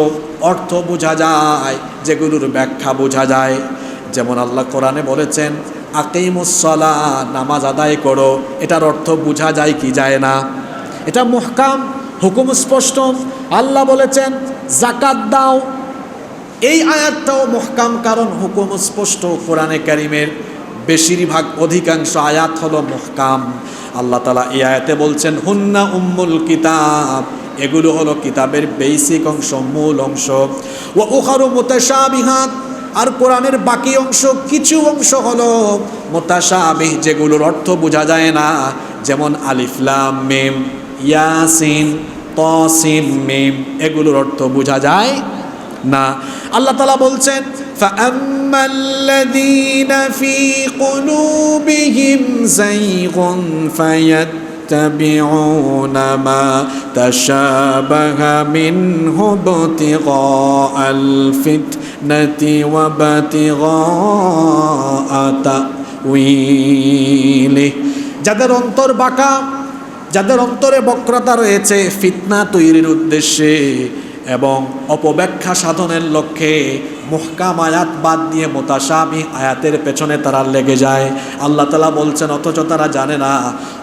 অর্থ বোঝা যায়, যেগুলোর ব্যাখ্যা বোঝা যায়। যেমন আল্লাহ কোরআনে বলেছেন আকিমুস সালাহ, নামাজ আদায় করো। এটার অর্থ বোঝা যায় কি যায় না, এটা মুহকাম, হুকুম স্পষ্ট। আল্লাহ বলেছেন যাকাত দাও, এই আয়াতটাও মুহকাম, কারণ হুকুম স্পষ্ট। কোরআনে কারীমের বেশিরভাগ অধিকাংশ আয়াত হলো মুহকাম। আল্লাহ তাআলা এই আয়াতে বলছেন হুন্না উম্মুল কিতাব, এগুলো হলো কিতাবের বেসিক অংশ, মূল অংশ। ওয়া উখারু মুতাশাবিহাত, আর কোরআনের বাকি অংশ, কিছু অংশ হলো মুতাশাবিহ, যেগুলোর অর্থ বোঝা যায় না। যেমন আলিফ লাম মিম, ইয়াসিন, তাসিন মিম, এগুলোর অর্থ বোঝা যায় না। আল্লাহ তাআলা বলছেন ফাআম্মাল্লাযীনা ফী কুলূবিহিম যায়গুন ফায়াত্তাবিউনা মা তাশাবাহা মিনহু ইবতিগাআল ফিতনাতি ওয়া ইবতিগাআ তা'ওয়ীলিহি। যাদের অন্তর বাঁকা, যাদের অন্তরে বক্রতা রয়েছে ফিতনা তৈরির উদ্দেশ্যে এবং অপব্যাখ্যা সাধনের লক্ষ্যে মুহকাম আয়াত বাদ দিয়ে মুতাশাবিহ আয়াতের পেছনে তারা লেগে যায়। আল্লাহ তাআলা বলছেন অথচ তারা জানে না।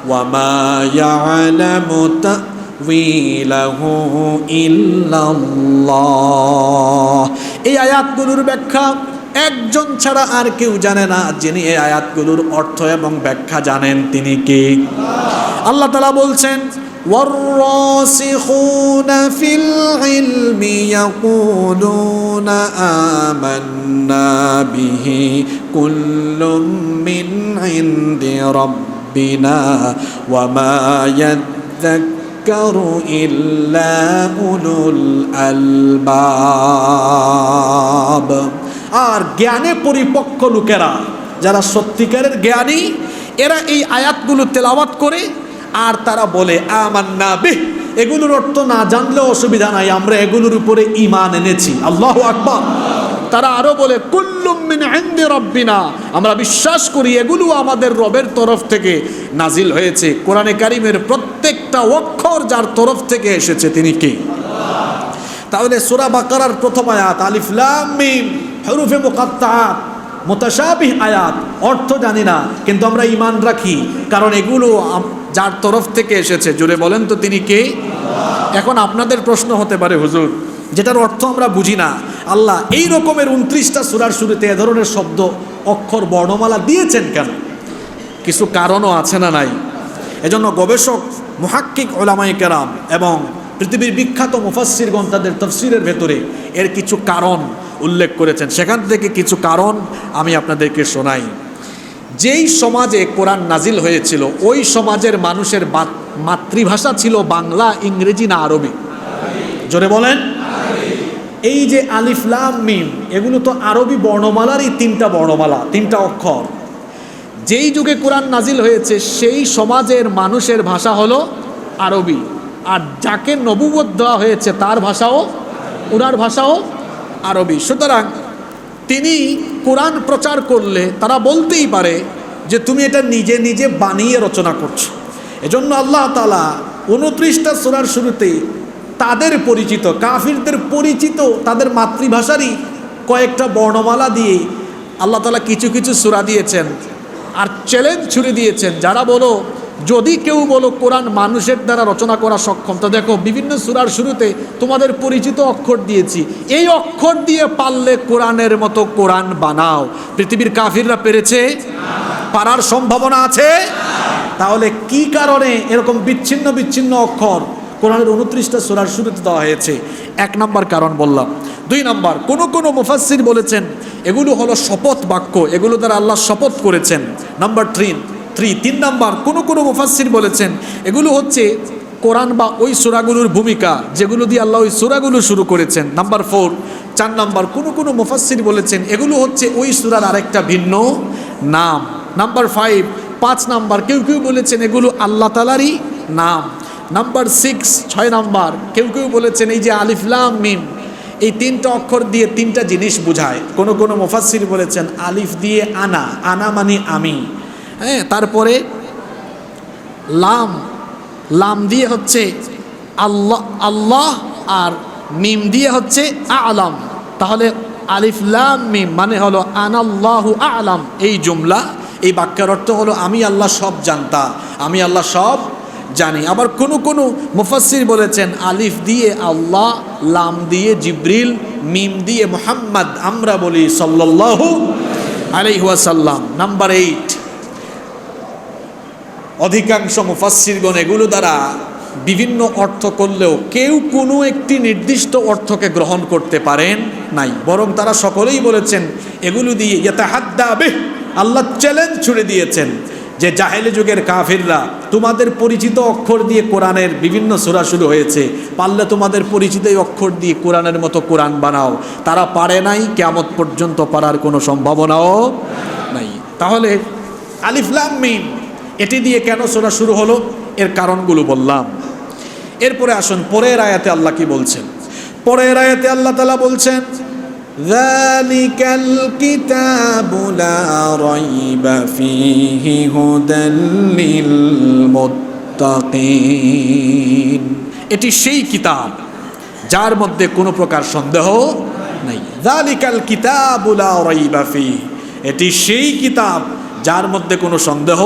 ওয়া মা ইয়ালামু তা'ওয়ীলাহু ইল্লাল্লাহ। এই আয়াতগুলোর ব্যাখ্যা একজন ছাড়া আর কেউ জানে না। যিনি এই আয়াতগুলোর অর্থ এবং ব্যাখ্যা জানেন তিনি কে? আল্লাহ তাআলা বলছেন والراسخون في العلم يقولون آمنا به كل من عند ربنا وما يذكر إلا أولو الألباب। আর জ্ঞানে পরিপক্ক লোকেরা, যারা সত্যিকারের জ্ঞানী, এরা এই আয়াতগুলো তেলাওয়াত করে আর তারা বলে আমান্না বিহ। এগুলোর অর্থ না জানলেও অসুবিধা নাই, আমরা এগুলোর উপরে ঈমান এনেছি। আল্লাহু আকবার। তারা আরো বলে কুল্লুম মিন ইনদি রাব্বিনা, আমরা বিশ্বাস করি এগুলো আমাদের রবের তরফ থেকে নাজিল হয়েছে। কোরআনে কারীমের প্রত্যেকটা অক্ষর যার তরফ থেকে এসেছে তিনি কে? তাহলে সূরা বাকারার প্রথম আয়াত আলিফ লাম মিম, হরুফে মুকাত্তাআত, মুতাশাবিহ আয়াত, অর্থ জানি না কিন্তু আমরা ঈমান রাখি, কারণ এগুলো যার তরফ থেকে এসেছে। জোরে বলেন তো তিনি কে? এখন আপনাদের প্রশ্ন হতে পারে হুজুর, যেটার অর্থ আমরা বুঝি না, আল্লাহ এই রকমের 29টা সূরার শুরুতে এ ধরনের শব্দ, অক্ষর, বর্ণমালা দিয়েছেন কেন? কিছু কারণও আছে না নাই? এজন্য গবেষক মুহাক্কিক উলামায়ে কেরাম এবং পৃথিবীর বিখ্যাত মুফাসসিরগণ তাদের তাফসীরের ভেতরে এর কিছু কারণ উল্লেখ করেছেন। সেখান থেকে কিছু কারণ আমি আপনাদেরকে শোনাই। যেই সমাজে কোরআন নাজিল হয়েছিল ওই সমাজের মানুষের মাতৃভাষা ছিল বাংলা, ইংরেজি না আরবি? জোরে বলেন। এই যে আলিফ লাম মিম এগুলো তো আরবি বর্ণমালারই তিনটা বর্ণমালা, তিনটা অক্ষর। যেই যুগে কোরআন নাজিল হয়েছে সেই সমাজের মানুষের ভাষা হলো আরবি, আর যাকে নবুয়ত দেওয়া হয়েছে তার ভাষাও, ওনার ভাষাও আরবি। সুতরাং তিনি কোরআন প্রচার করলে তারা বলতেই পারে যে তুমি এটা নিজে নিজে বানিয়ে রচনা করছো। এজন্য আল্লাহ তাআলা 29টা সূরার শুরুতে তাদের পরিচিত, কাফিরদের পরিচিত তাদের মাতৃভাষারই কয়েকটা বর্ণমালা দিয়ে আল্লাহ তাআলা কিছু কিছু সূরা দিয়েছেন। আর চ্যালেঞ্জ ছুড়ে দিয়েছেন, যারা বলো যদি কেউ বলো কোরআন মানুষের দ্বারা রচনা করা সক্ষম, তো দেখো বিভিন্ন সূরার শুরুতে তোমাদের পরিচিত অক্ষর দিয়েছি, এই অক্ষর দিয়ে পারলে কোরআনের মতো কোরআন বানাও। পৃথিবীর কাফিররা পেরেছে? পারার সম্ভাবনা আছে? তাহলে কি কারণে এরকম বিচ্ছিন্ন বিচ্ছিন্ন অক্ষর কোরআনের 29টা সূরার শুরুতে দেওয়া হয়েছে? এক নম্বর কারণ বললাম। 2 নম্বর, কোনো মুফাসসির বলেছেন এগুলো হলো শপথ বাক্য, এগুলো দ্বারা আল্লাহ শপথ করেছেন। নাম্বার 3 নম্বর, কোনো মুফাসসির বলেছেন এগুলো হচ্ছে কোরআন বা ওই সূরাগুলোর ভূমিকা যেগুলো দিয়ে আল্লাহ ওই সূরাগুলো শুরু করেছেন। নাম্বার 4 নম্বর, কোনো মুফাসসির বলেছেন এগুলো হচ্ছে ওই সূরার আরেকটা ভিন্ন নাম। নাম্বার 5 নম্বর, কেউ বলেছেন এগুলো আল্লাহ তাআলারই নাম। নাম্বার 6 নম্বর, কেউ বলেছেন এই যে আলিফ লাম মিম এই 3টা অক্ষর দিয়ে 3টা জিনিস বোঝায়। কোনো মুফাসসির বলেছেন আলিফ দিয়ে আনা মানে আমি, হ্যাঁ, তারপরে লাম দিয়ে হচ্ছে আল্লাহ আর মিম দিয়ে হচ্ছে আ'লাম। তাহলে আলিফ লাম মিম মানে হলো আনাল্লাহু আ'লাম। এই জুমলা, এই বাক্যের অর্থ হলো আমি আল্লাহ সব জানতা, আমি আল্লাহ সব জানি। আবার কোনো মুফাসসির বলেছেন আলিফ দিয়ে আল্লাহ, লাম দিয়ে জিবরিল, মিম দিয়ে মুহাম্মদ, আমরা বলি সাল্লাল্লাহু আলাইহি ওয়াসাল্লাম। নাম্বার 8, অধিকাংশ মুফাসসিরগণ এগুলো দ্বারা বিভিন্ন অর্থ করলেও কেউ কোনো একটি নির্দিষ্ট অর্থকে গ্রহণ করতে পারেন নাই, বরং তারা সকলেই বলেছেন এগুলো দিয়ে ইয়াতাহাদ্দা বিহ, আল্লাহ চ্যালেঞ্জ ছুড়ে দিয়েছেন যে জাহেলি যুগের কাফিররা তোমাদের পরিচিত অক্ষর দিয়ে কোরআনের বিভিন্ন সূরা শুরু হয়েছে, পারলে তোমাদের পরিচিত এই অক্ষর দিয়ে কোরআনের মতো কোরআন বানাও। তারা পারে নাই, কিয়ামত পর্যন্ত পারার কোনো সম্ভাবনাও নাই। তাহলে আলিফ লাম মিম এটি দিয়ে কেন সূরা শুরু হলো, এর কারণগুলো বললাম। এরপরে আসুন পরের আয়াতে আল্লাহ কি বলছেন। পরের আয়াতে আল্লাহ তাআলা বলছেন যালিকাল কিতাবু লা রাইবা ফীহি হুদাল লিল মুত্তাকিন। এটি সেই কিতাব যার মধ্যে কোনো প্রকার সন্দেহ নাই। যালিকাল কিতাবু লা রাইবা ফীহি, এটি সেই কিতাব যার মধ্যে কোনো সন্দেহ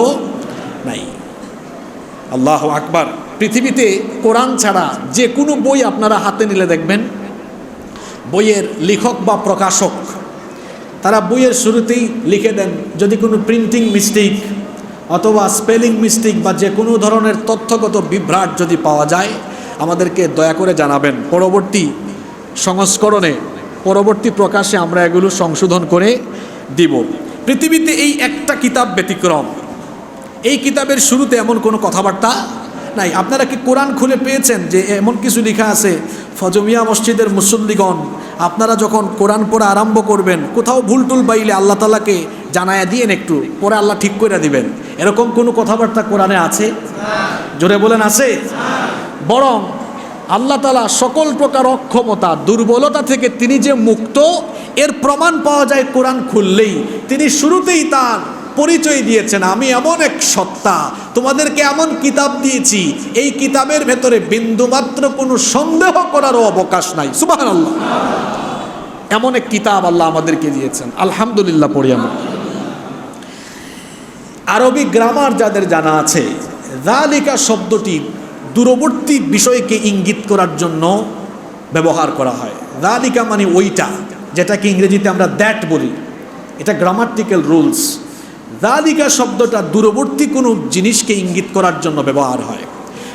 নাই। আল্লাহু আকবার। পৃথিবীতে কোরআন ছাড়া যে কোনো বই আপনারা হাতে নিলে দেখবেন বইয়ের লেখক বা প্রকাশক তারা বইয়ের শুরুতেই লিখে দেন যদি কোনো প্রিন্টিং মিস্টেক অথবা স্পেলিং মিস্টেক বা যে কোনো ধরনের তথ্যগত বিভ্রাট যদি পাওয়া যায় আমাদেরকে দয়া করে জানাবেন। পরবর্তী সংস্করণে, পরবর্তী প্রকাশে আমরা এগুলো সংশোধন করে দিব। পৃথিবীতে এই একটা কিতাব ব্যতিক্রম, এই কিতাবের শুরুতে এমন কোনো কথাবার্তা নাই। আপনারা কি কোরআন খুলে পেয়েছেন যে এমন কিছু লেখা আছে ফজমিয়া মসজিদের মুসল্লিগণ আপনারা যখন কোরআন পড়া আরম্ভ করবেন কোথাও ভুল টুল পাইলে আল্লাহ তাআলাকে জানায়া দিয়েন, একটু পরে আল্লাহ ঠিক করে দিবেন, এরকম কোনো কথাবার্তা কোরআনে আছে? জোরে বলেন আছে? বরং আল্লাহ তাআলা সকল প্রকার অক্ষমতা দুর্বলতা থেকে তিনি যে মুক্ত এর প্রমাণ পাওয়া যায় কোরআন খুললেই। তিনি শুরুতেই তার পরিচয় দিয়েছেন আমি এমন এক সত্তা, তোমাদেরকে এমন কিতাব দিয়েছি এই কিতাবের ভেতরে বিন্দুমাত্র কোনো সন্দেহ করারও অবকাশ নাই। সুবহানাল্লাহ। এমন এক কিতাব আল্লাহ আমাদেরকে দিয়েছেন, আলহামদুলিল্লাহ পড়ি আমরা। আরবি গ্রামার যাদের জানা আছে, যালিকা শব্দটি দূরবর্তী বিষয়কে ইঙ্গিত করার জন্য ব্যবহার করা হয়। যালিকা মানে ওইটা, যেটাকে ইংরেজিতে আমরা দ্যাট বলি, এটা গ্রামাটিক্যাল রুলস। যালিকা শব্দটা দূরবর্তী কোনো জিনিসকে ইঙ্গিত করার জন্য ব্যবহার হয়।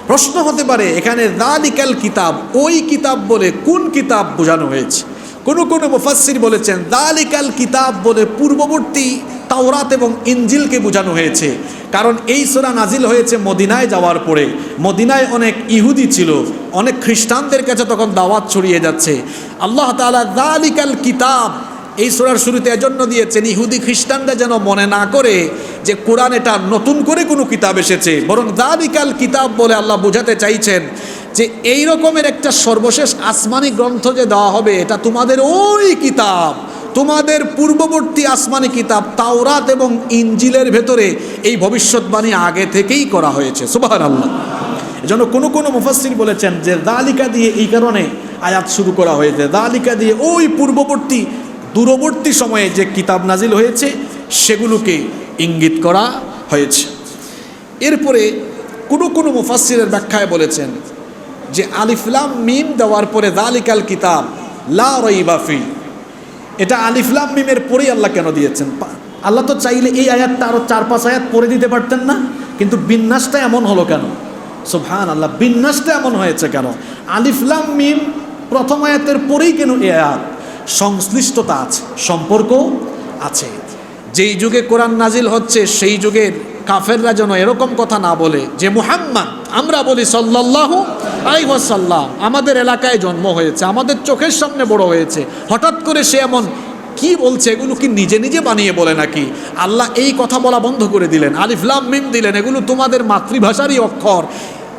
প্রশ্ন হতে পারে এখানে যালিকাল কিতাব, ওই কিতাব বলে কোন কিতাব বোঝানো হয়েছে? কোনো মুফাসসির বলেছেন যালিকাল কিতাব বলে পূর্ববর্তী তাওরাত এবং ইনজিলকে বোঝানো হয়েছে। কারণ এই সূরা নাজিল হয়েছে মদিনায় যাওয়ার পরে। মদিনায় অনেক ইহুদি ছিল, অনেক খ্রিস্টানদের কাছে তখন দাওয়াত ছড়িয়ে যাচ্ছে। আল্লাহ তাআলা যালিকাল কিতাব এই সূরার শুরুতে এজন্য দিয়েছেন ইহুদি খ্রিস্টানরা যেন মনে না করে যে কোরআন এটা নতুন করে কোনো কিতাব এসেছে, বরং যালিকাল কিতাব বলে আল্লাহ বোঝাতে চাইছেন যে এই রকমের একটা সর্বশেষ আসমানি গ্রন্থ যে দেওয়া হবে এটা তোমাদের ওই কিতাব, তোমাদের পূর্ববর্তী আসমানি কিতাব তাওরাত এবং ইনজিলের ভেতরে এই ভবিষ্যৎবাণী আগে থেকেই করা হয়েছে। সুবহানাল্লাহ। এজন্য কোনো মুফাসসির বলেছেন যে যালিকা দিয়ে এই কারণে আয়াত শুরু করা হয়েছে, যালিকা দিয়ে ওই পূর্ববর্তী দূরবর্তী সময়ে যে কিতাব নাজিল হয়েছে সেগুলোকে ইঙ্গিত করা হয়েছে। এরপরে কোনো মুফাসসিরের ব্যাখ্যায় বলেছেন যে আলিফ লাম মিম দেওয়ার পরে যালিকাল কিতাব লা রাইবা ফি, এটা আলিফ লাম মিমের পরেই আল্লাহ কেন দিয়েছেন? আল্লাহ তো চাইলে এই আয়াতটা আরও 4-5 আয়াত পরে দিতে পারতেন না, কিন্তু বিন্যাসটা এমন হলো কেন? সুবহানাল্লাহ, বিন্যাসটা এমন হয়েছে কেন? আলিফ লাম মিম প্রথম আয়াতের পরেই কেন এই আয়াত? সংশ্লিষ্টতা আছে, সম্পর্ক আছে। যেই যুগে কোরআন নাজিল হচ্ছে সেই যুগের কাফেররা যেন এরকম কথা না বলে যে মুহাম্মদ, আমরা বলি সাল্লাল্লাহু আলাইহি ওয়াসাল্লাম, আমাদের এলাকায় জন্ম হয়েছে, আমাদের চোখের সামনে বড় হয়েছে, হঠাৎ করে সে এমন কি বলছে, এগুলো কি নিজে নিজে বানিয়ে বলে নাকি? আল্লাহ এই কথা বলা বন্ধ করে দিলেন, আলিফ লাম মিম দিলেন, এগুলো তোমাদের মাতৃভাষারই অক্ষর,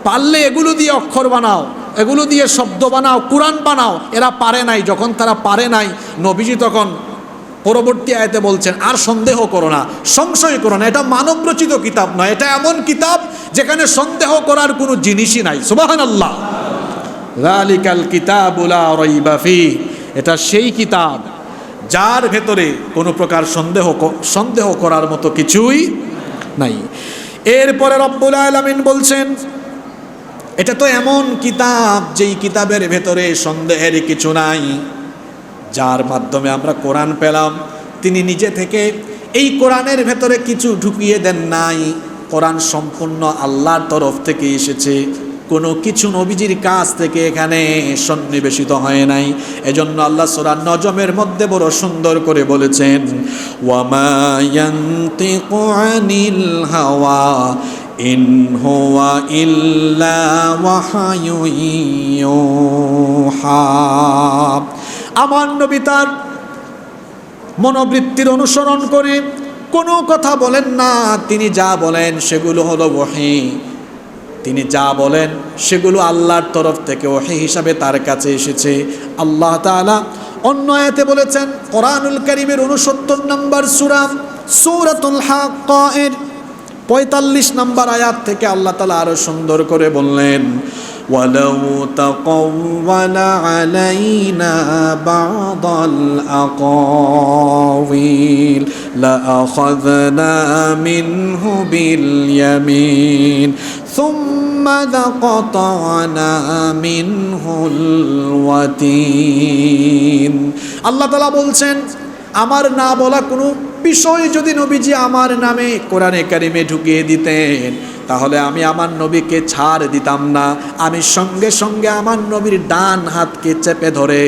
পারলে এগুলো দিয়ে অক্ষর বানাও, এগুলো দিয়ে শব্দ বানাও, কোরআন বানাও। এরা পারে নাই। যখন তারা পারে নাই, নবীজি তখন পরবর্তী আয়াতে বলছেন আর সন্দেহ করো না, সংশয় করো না, এটা মানবরচিত কিতাব নয়, এটা এমন কিতাব যেখানে সন্দেহ করার কোনো জিনিসই নাই। সুবহানাল্লাহ। যালিকাল কিতাবু লা রাইবা ফি, এটা সেই কিতাব যার ভেতরে কোনো প্রকার সন্দেহ করার মতো কিছুই নাই। এরপরে রব্বুল আলামিন বলছেন এটা তো এমন কিতাব যেই কিতাবের ভেতরে সন্দেহের কিছু নাই, যার মাধ্যমে আমরা কোরআন পেলাম। তিনি নিজে থেকে এই কোরআনের ভেতরে কিছু ঢুকিয়ে দেন নাই, কোরআন সম্পূর্ণ আল্লাহর তরফ থেকে এসেছে, কোনো কিছু নবীজির কাছ থেকে এখানে সন্নিবেশিত হয় নাই। এজন্য আল্লাহ সূরা নজমের মধ্যে বড় সুন্দর করে বলেছেন ওয়ামা ইয়ানতিকু আনিল হাওয়া ইন হুয়া ইল্লা ওয়াহায়ুন ইউহা। আমার নবী তার মনোবৃত্তির অনুসরণ করে কোনো কথা বলেন না, তিনি যা বলেন সেগুলো হলো ওহী, তিনি যা বলেন সেগুলো আল্লাহর তরফ থেকে ওহী হিসাবে তার কাছে এসেছে। আল্লাহ তাআলা অন্য আয়াতে বলেছেন, কোরআনুল কারীমের 69 নম্বর সূরা সূরাতুল হাক্কা এর 45 নম্বর আয়াত থেকে আল্লাহ তাআলা আরো সুন্দর করে বললেন ওয়ালাউ তাকাওয়ালা আলাইনা বা'দাল আকাওয়িল লাআখাযনা মিনহু বিল ইয়ামিন সুম্মা লাকাতা'না মিনহুল ওয়াতিন। আল্লাহ তাআলা বলছেন আমার না বলা কোনো বিষয় যদি নবীজি আমার নামে কোরআনে কারিমে ঢুকিয়ে দিতেন তাহলে আমি আমার নবীকে ছাড় দিতাম না, আমি সঙ্গে সঙ্গে আমার নবীর ডান হাতকে চেপে ধরে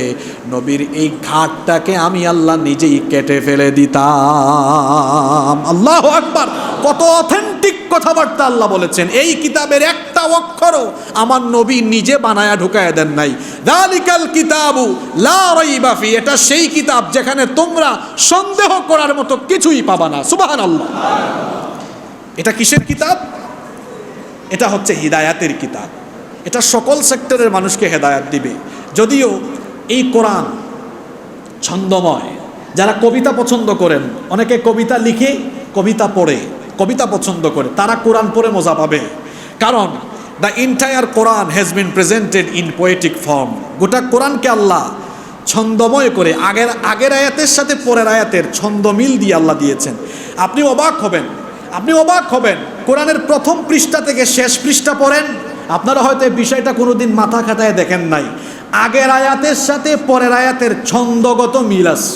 নবীর এই ঘাটটাকে আমি আল্লাহ নিজেই কেটে ফেলে দিতাম। আল্লাহু আকবার! কত অথেন্টিক কথাবার্তা আল্লাহ বলেছেন। এই কিতাবের একটা অক্ষরও আমার নবী নিজে বানায়া ঢুকায়া দেন নাই। যালিকাল কিতাবু লা রাইবা ফি, এটা সেই কিতাব যেখানে তোমরা সন্দেহ করার মতো কিছুই পাবা না। সুবহানাল্লাহ। এটা কিসের কিতাব? এটা হচ্ছে হিদায়াতের কিতাব। এটা সকল সেক্টরের মানুষকে হেদায়াত দিবে। যদিও এই কোরআন ছন্দময়, যারা কবিতা পছন্দ করেন, অনেকে কবিতা লিখে কবিতা পড়ে কবিতা পছন্দ করে, তারা কোরআন পড়ে মজা পাবে। কারণ the entire Quran has been presented in poetic form. গোটা কোরআনকে আল্লাহ ছন্দময় করে আগের আয়াতের সাথে পরের আয়াতের ছন্দ মিল দিয়ে আল্লাহ দিয়েছেন। আপনি অবাক হবেন কোরআনের প্রথম পৃষ্ঠা থেকে শেষ পৃষ্ঠা পড়েন, আপনারা হয়তো এই বিষয়টা কোনোদিন মাথা খাটায় দেখেন নাই। আগের আয়াতের সাথে পরের আয়াতের ছন্দগত মিল আছে।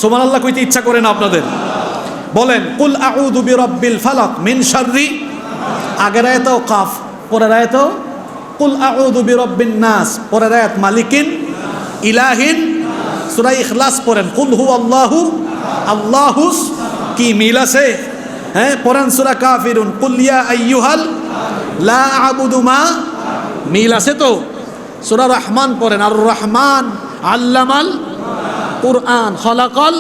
সুবহানাল্লাহ কইতে ইচ্ছা করে না আপনাদের? বলেন কুল আউযু বিরাব্বিল ফালাক মিন শাররি, আগের আয়াতেও কাফ, পরের আয়াতেও কুল আউযু বিরাব্বিন নাস, পরের আয়াত মালিকিন ইলাহিন। সূরা ইখলাস পড়েন কুল হুয়াল্লাহু আল্লাহুস, কি মিল আছে? হ্যাঁ, পড়েন সূরা কাফিরুন কুল ইয়া আইয়ুহাল লা আ'বুদু মা, মিল আছে তো? সূরা রহমান পড়েন আর রহমান আল্লামাল কুরআন খালাকাল।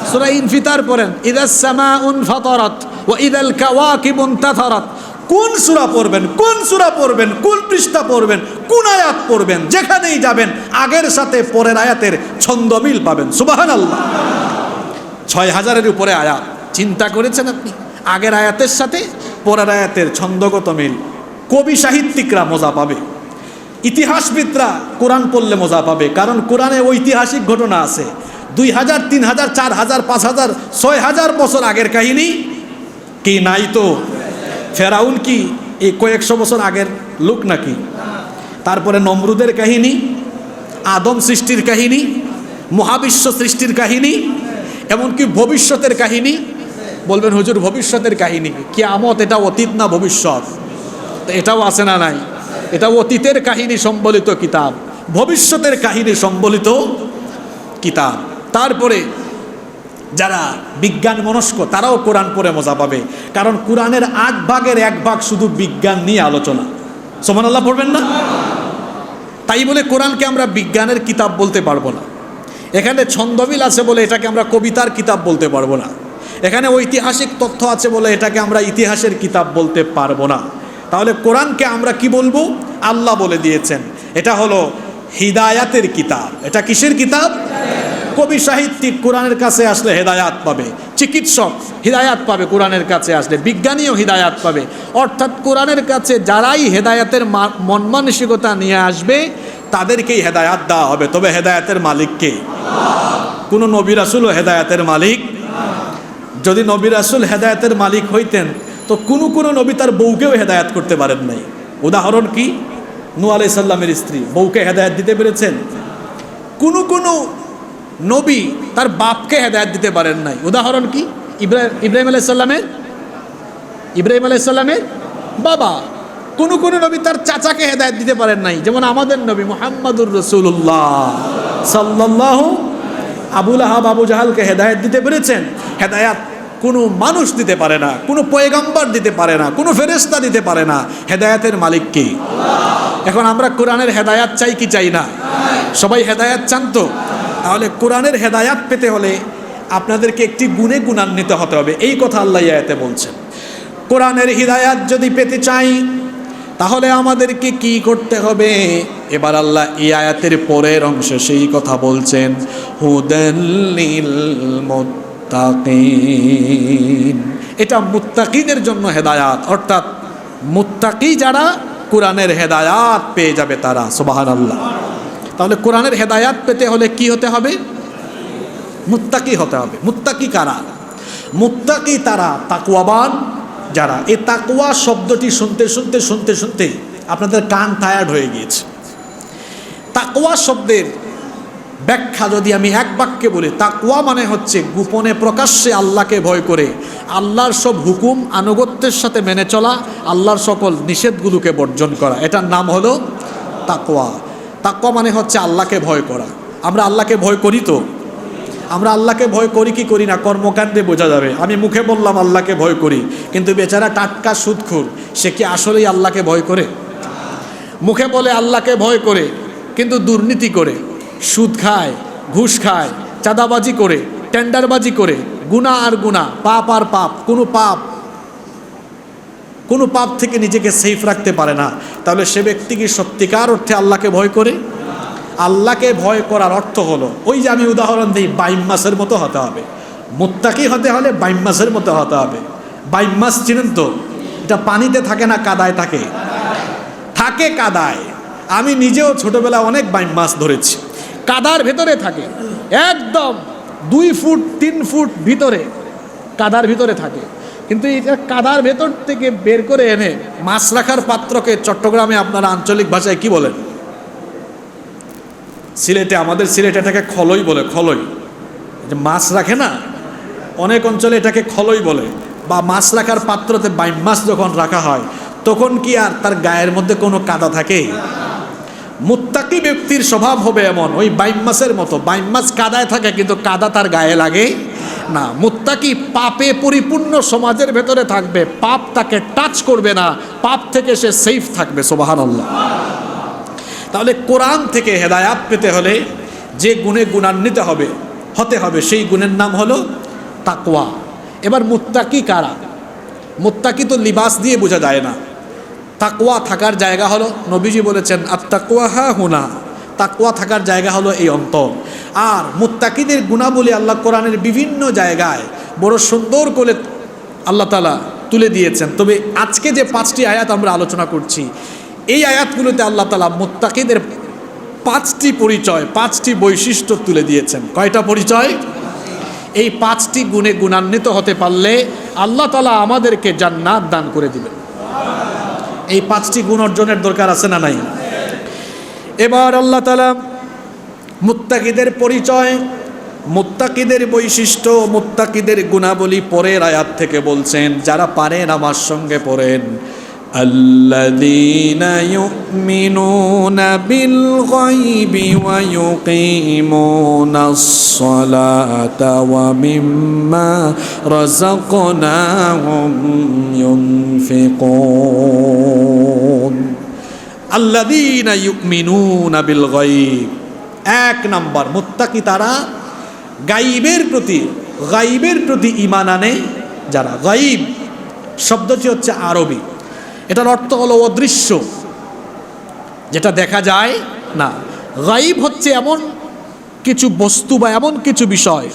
সূরা ইনফিতার পড়েন ইদাস সামাউন ফাতারাত ওয়া ইদাল কাওয়াকিবু ইনতাসারাত। কোন সূরা পড়বেন, কোন সূরা পড়বেন, কোন পৃষ্ঠা পড়বেন, কোন আয়াত পড়বেন, যেখানেই যাবেন আগের সাথে পরের আয়াতের ছন্দমিল পাবেন। সুবহানাল্লাহ। ৬,০০০-এর উপরে আয়াত, চিন্তা করেছেন আপনি? আগের আয়াতের সাথে পরের আয়াতের ছন্দগত মিল। কবি সাহিত্যিকরা মজা পাবে, ইতিহাসবিদরা কোরআন পড়লে মজা পাবে, কারণ কোরআনে ঐতিহাসিক ঘটনা আছে। ২,০০০, ৩,০০০, ৪,০০০, ৫,০০০, ৬,০০০ বছর আগের কাহিনী কি নাই তো? ফেরাউন কি এই কয়েকশো বছর আগের লোক নাকি? তারপরে নমরুদের কাহিনী, আদম সৃষ্টির কাহিনী, মহাবিশ্ব সৃষ্টির কাহিনী, এমনকি ভবিষ্যতের কাহিনী। বলবেন হুজুর ভবিষ্যতের কাহিনী, কিয়ামত এটা অতীত না ভবিষ্যৎ? এটাও আছে না নাই? এটা অতীতের কাহিনী সম্বলিত কিতাব, ভবিষ্যতের কাহিনী সম্বলিত কিতাব। তারপরে যারা বিজ্ঞান মনস্ক তারাও কোরআন পড়ে মজা পাবে, কারণ কোরআনের ৮ ভাগের ১ ভাগ শুধু বিজ্ঞান নিয়ে আলোচনা। সুবহানাল্লাহ পড়বেন না? তাই বলে কোরআনকে আমরা বিজ্ঞানের কিতাব বলতে পারবো না। এখানে ছন্দমিল আছে বলে এটাকে আমরা কবিতার কিতাব বলতে পারবো না। এখানে ঐতিহাসিক তথ্য আছে বলে এটাকে আমরা ইতিহাসের কিতাব বলতে পারবো না। তাহলে কোরআনকে আমরা কি বলবো? আল্লাহ বলে দিয়েছেন এটা হলো হিদায়াতের কিতাব। এটা কিসের কিতাব? কবি সাহিত্যিক কোরআনের কাছে আসলে হেদায়াত পাবে, চিকিৎসক হিদায়াত পাবে কোরআনের কাছে আসলে, বিজ্ঞানীও হিদায়াত পাবে। অর্থাৎ কোরআনের কাছে যারাই হেদায়াতের মন মানসিকতা নিয়ে আসবে তাদেরকেই হেদায়াত দেওয়া হবে। তবে হেদায়াতের মালিককে? কোনো নবী রাসূলও হেদায়াতের মালিক? যদি নবী রাসূল হেদায়াতের মালিক হইতেন তো কোনো নবী তার বউকেও হেদায়াত করতে পারেন নাই। উদাহরণ কি? নূহ আলাইহিস সালামের স্ত্রী বউকে হেদায়াত দিতে পেরেছেন? কোনো নবী তার বাপকে হেদায়াত দিতে পারেন নাই। উদাহরণ কি? ইব্রাহিম আলাইহিস সালামের বাবা। কোনো নবী তার চাচাকে হেদায়াত দিতে পারেন নাই, যেমন আমাদের নবী মুহাম্মাদুর রাসূলুল্লাহ সাল্লাল্লাহু। আবুল আহাব আবু জাহালকে হেদায়াত দিতে পেরেছেন? হেদায়াত কোনো মানুষ দিতে পারে না, কোনো পয়গাম্বার দিতে পারে না, কোনো ফেরেশতা দিতে পারে না। হেদায়াতের মালিক কে? এখন আমরা কোরআনের হেদায়াত চাই কি চাই না? সবাই হেদায়াত চান তো? তাহলে কোরআনের হেদায়াত পেতে হলে আপনাদেরকে একটি গুণে গুণান্বিত হতে হবে। এই কথা আল্লাহ আয়াতে বলছেন। কোরআনের হিদায়াত যদি পেতে চাই তাহলে আমাদেরকে কি করতে হবে? এবার আল্লাহ এই আয়াতের পরের অংশে সেই কথা বলছেন, হুদাল লিল মুত্তাকিন। এটা মুত্তাকিনের জন্য হেদায়াত, অর্থাৎ মুত্তাকি যারা কোরআনের হেদায়াত পেয়ে যাবে তারা। সুবহানাল্লাহ। তাহলে কোরআনের হেদায়াত পেতে হলে কি হতে হবে? মুত্তাকি হতে হবে। মুত্তাকি কারা? মুত্তাকি তারা তাকওয়াবান যারা। এই তাকওয়া শব্দটি শুনতে আপনাদের কান টায়ার্ড হয়ে গিয়েছে। তাকওয়া শব্দের ব্যাখ্যা যদি আমি এক বাক্যে বলি, তাকওয়া মানে হচ্ছে গোপনে প্রকাশ্যে আল্লাহকে ভয় করে আল্লাহর সব হুকুম আনুগত্যের সাথে মেনে চলা, আল্লাহর সকল নিষেধগুলোকে বর্জন করা। এটার নাম হলো তাকওয়া। তাকওয়া মানে হচ্ছে আল্লাহকে ভয় করা। আমরা আল্লাহকে ভয় করি তো? আমরা আল্লাহকে ভয় করি কি করি না কর্মকাণ্ডে বোঝা যাবে। আমি মুখে বললাম আল্লাহকে ভয় করি, কিন্তু বেচারা টাটকা সুদখোর, সে কি আসলেই আল্লাহকে ভয় করে? মুখে বলে আল্লাহকে ভয় করে, কিন্তু দুর্নীতি করে, সুদ খায়, ঘুষ খায়, চাঁদাবাজি করে, টেন্ডারবাজি করে, গুনাহ আর গুনাহ, পাপ আর পাপ, কোনো পাপ থেকে নিজেকে সেফ রাখতে পারে না। তাহলে সে ব্যক্তি কি সত্যিকার অর্থে আল্লাহকে ভয় করে? আল্লাহকে ভয় করার অর্থ হলো, ওই যে আমি উদাহরণ দিই, বাইম মাছের মতো হতে হবে। মুত্তাকি হতে হলে বাইম মাছের মতো হতে হবে। বাইম মাছ চিনেন তো? এটা পানিতে থাকে না, কাদায় থাকে? থাকে কাদায়। আমি নিজেও ছোটবেলা অনেক বাইম মাছ ধরেছি। কাদার ভেতরে থাকে, একদম 2 ফুট 3 ফুট ভিতরে, কাদার ভিতরে থাকে। কিন্তু এটা কাদার ভেতর থেকে বের করে এনে মাছ রাখার পাত্রকে চট্টগ্রামে আপনারা আঞ্চলিক ভাষায় কি বলেন? সিলেটে, আমাদের সিলেটে এটাকে খলই বলে। খলই, যে মাছ রাখে না, অনেক অঞ্চলে এটাকে খলই বলে, বা মাছ রাখার পাত্রতে বাইম মাছ যখন রাখা হয় তখন কি আর তার গায়ের মধ্যে কোনো কাদা থাকে? মুত্তাকি ব্যক্তির স্বভাব হবে এমন, ওই বাইম মাছের মতো। বাইম মাছ কাদায় থাকে কিন্তু কাদা তার গায়ে লাগে না। মুত্তাকি পাপে পরিপূর্ণ সমাজের ভেতরে থাকবে, পাপ তাকে টাচ করবে না, পাপ থেকে সে সেফ থাকবে। সুবহানাল্লাহ। তাহলে কোরআন থেকে হেদায়াত পেতে হলে যে গুণে গুণান্বিত হতে হবে সেই গুণের নাম হলো তাকওয়া। এবার মুত্তাকি কারা? মুত্তাকি তো লিবাস দিয়ে বোঝা যায় না। তাকওয়া থাকার জায়গা হলো, নবীজি বলেছেন আত্তাকওয়া হা হুনা, তাকওয়া থাকার জায়গা হলো এই অন্তর। আর মুত্তাকিদের গুণাবলী আল্লাহ কোরআনের বিভিন্ন জায়গায় বড় সুন্দর করে আল্লাহ তাআলা তুলে দিয়েছেন। তবে আজকে যে 5টি আয়াত আমরা আলোচনা করছি, এই আয়াতগুলোতে আল্লাহ তাআলা মুত্তাকিদের 5টি পরিচয়, 5টি বৈশিষ্ট্য তুলে দিয়েছেন। কয়টা পরিচয়? এই 5টি গুণে গুণান্বিত হতে পারলে আল্লাহ তাআলা আমাদেরকে জান্নাত দান করে দিবেন। এই 5টি গুণ অর্জনের দরকার আছে না নাই? এবার আল্লাহ তাআলা মুত্তাকিদের পরিচয়, মুত্তাকিদের বৈশিষ্ট্য, মুত্তাকিদের গুণাবলী পরের আয়াত থেকে বলছেন। যারা পারেন আমার সঙ্গে পড়েন, আল্লাযীনা ইউমিনুনা বিল গায়বি ওয়া ইউকিমুনাস সালাতা ওয়া মিম্মা রাযাকনাহুম ইউনফিকুন। আল্লাযীনা ইউমিনুনা বিল গায়ব, 1 নাম্বার মুত্তাকি তারা গায়বের প্রতি ঈমান আনে যারা। গায়ব শব্দটি হচ্ছে আরবি, এটার অর্থ হলো অদৃশ্য, যেটা দেখা যায় না। গায়ব হচ্ছে এমন কিছু বস্তু বা এমন কিছু বিষয়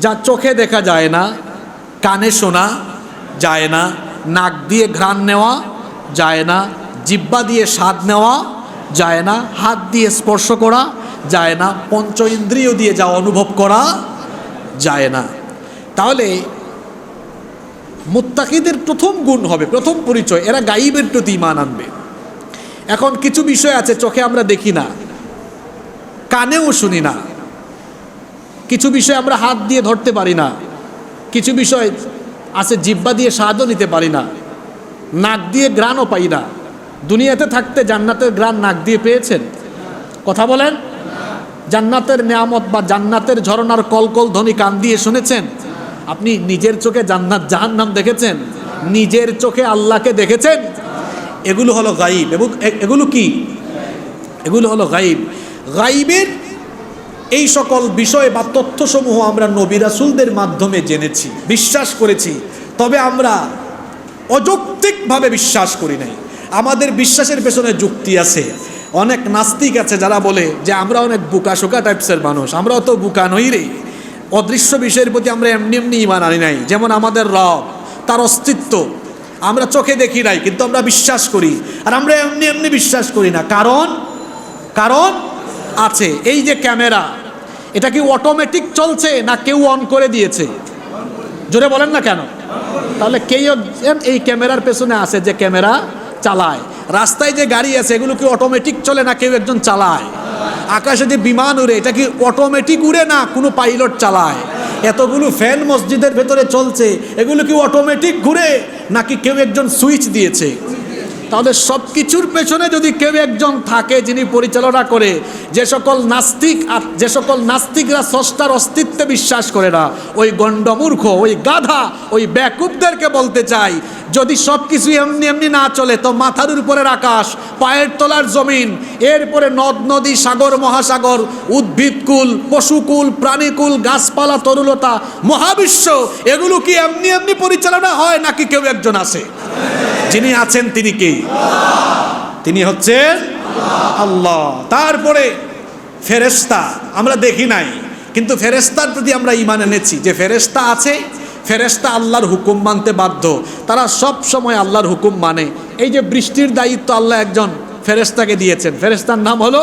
যা চোখে দেখা যায় না, কানে শোনা যায় না, নাক দিয়ে ঘ্রাণ নেওয়া যায় না, জিহ্বা দিয়ে স্বাদ নেওয়া যায় না, হাত দিয়ে স্পর্শ করা যায় না, পঞ্চ ইন্দ্রিয় দিয়ে যা অনুভব করা যায় না। তাহলে মুত্তাকিদের প্রথম গুণ হবে, প্রথম পরিচয়, এরা গায়বের প্রতি ঈমান আনবে। এখন কিছু বিষয় আছে চোখে আমরা দেখি না, কানেও শুনি না, কিছু বিষয় আমরা হাত দিয়ে ধরতে পারি না, কিছু বিষয় আছে জিহ্বা দিয়ে স্বাদও নিতে পারি না, নাক দিয়ে ঘ্রাণও পাই না। দুনিয়াতে থাকতে জান্নাতের ঘ্রাণ নাক দিয়ে পেয়েছেন? কথা বলেন। জান্নাতের নেয়ামত বা জান্নাতের ঝরনার কলকল ধ্বনি কান দিয়ে শুনেছেন? আপনি নিজের চোখে জান্নাত জাহান্নাম দেখেছেন? নিজের চোখে আল্লাহকে দেখেছেন? এগুলো হলো গায়ব। এবং এগুলো কি? এগুলো হলো গায়ব। গায়বের এই সকল বিষয় বা তথ্যসমূহ আমরা নবী রাসূলদের মাধ্যমে জেনেছি, বিশ্বাস করেছি। তবে আমরা অযৌক্তিকভাবে বিশ্বাস করি নাই। আমাদের বিশ্বাসের পেছনে যুক্তি আছে। অনেক নাস্তিক আছে যারা বলে যে আমরা অনেক বুকাশোকা টাইপসের মানুষ, আমরা অত বুকা নই রে। অদৃশ্য বিষয়ের প্রতি আমরা এমনি এমনি ঈমান আনি নাই। যেমন আমাদের রব, তার অস্তিত্ব আমরা চোখে দেখি নাই কিন্তু আমরা বিশ্বাস করি। আর আমরা এমনি এমনি বিশ্বাস করি না, কারণ আছে। এই যে ক্যামেরা, এটা কি অটোমেটিক চলছে না কেউ অন করে দিয়েছে? জোরে বলেন না কেন? তাহলে কেউ এই ক্যামেরার পেছনে আছে যে ক্যামেরা চালায়। রাস্তায় যে গাড়ি আছে এগুলো কি অটোমেটিক চলে না কেউ একজন চালায়? আকাশে যে বিমান উড়ে এটা কি অটোমেটিক উড়ে না কোনো পাইলট চালায়? এতগুলো ফ্যান মসজিদের ভেতরে চলছে, এগুলো কি অটোমেটিক ঘুরে নাকি কেউ একজন সুইচ দিয়েছে? তাহলে সব কিছুর পেছনে যদি কেউ একজন থাকে যিনি পরিচালনা করে, যে সকল নাস্তিকরা স্রষ্টার অস্তিত্বে বিশ্বাস করে না, ওই গণ্ডমূর্খ, ওই গাধা, ওই বেকুবদেরকে বলতে চাই, যদি সব কিছু এমনি এমনি না চলে তো মাথার উপরের আকাশ, পায়ের তলার জমিন, এরপরে নদ নদী, সাগর মহাসাগর, উদ্ভিদকুল, পশুকুল, প্রাণীকুল, গাছপালা, তরুলতা, মহাবিশ্ব, এগুলো কি এমনি এমনি পরিচালনা হয় নাকি কেউ একজন আছে? যিনি আছেন তিনি কে? তিনি হচ্ছেন আল্লাহ। তারপরে ফেরেশতা আমরা দেখি নাই কিন্তু ফেরেশতার প্রতি আমরা ঈমান এনেছি যে ফেরেশতা আছে, ফেরেশতা আল্লাহর হুকুম মানতে বাধ্য, তারা সব সময় আল্লাহর হুকুম মানে। এই যে বৃষ্টির দায়িত্ব আল্লাহ একজন ফেরেশতাকে দিয়েছেন, ফেরেশতার নাম হলো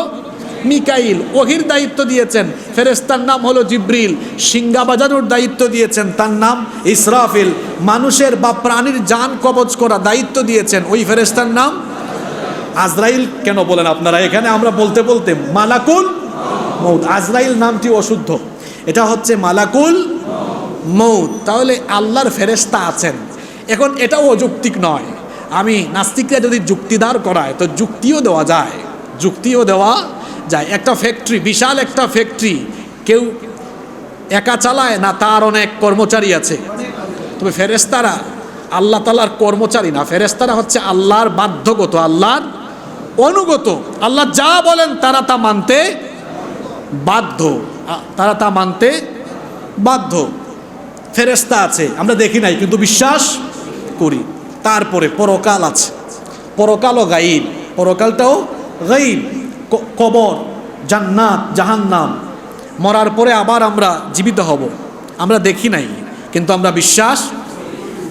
মিকাইল। ওহির দায়িত্ব দিয়েছেন, ফেরেশতার নাম হলো জিব্রিল। সিংহা বাজানোর দায়িত্ব দিয়েছেন, তার নাম ইসরাফিল। মানুষের বা প্রাণীর জান কবজ করা দায়িত্ব দিয়েছেন, ওই ফেরেশতার নাম আজরাইল। কেন বলেন আপনারা? এখানে আমরা বলতে বলতে মালাকুল মউত, আজরাইল নামটি অশুদ্ধ, এটা হচ্ছে মালাকুল মৌত, তাহলে আল্লাহর ফেরেশতা আছেন। এখন এটাও অযৌক্তিক নয়। আমি নাস্তিকরা যদি যুক্তিদার করায় তো যুক্তিও দেওয়া যায়, যুক্তিও দেওয়া যায়। একটা ফ্যাক্টরি, বিশাল একটা ফ্যাক্টরি কেউ একা চালায় না, তার অনেক কর্মচারী আছে। তবে ফেরেশতারা আল্লাহ তাআলার কর্মচারী না, ফেরেশতারা হচ্ছে আল্লাহর বাধ্যগত, আল্লাহর অনুগত। আল্লাহ যা বলেন তারা তা মানতে বাধ্য, তারা তা মানতে বাধ্য। ফেরেশতা আছে, আমরা দেখি নাই কিন্তু বিশ্বাস করি। তারপরে পরকাল আছে, পরকালও গায়ব, পরকালটাও গায়ব। কবর, জান্নাত, জাহান্নাম, মরার পরে আবার আমরা জীবিত হব, আমরা দেখি নাই কিন্তু আমরা বিশ্বাস।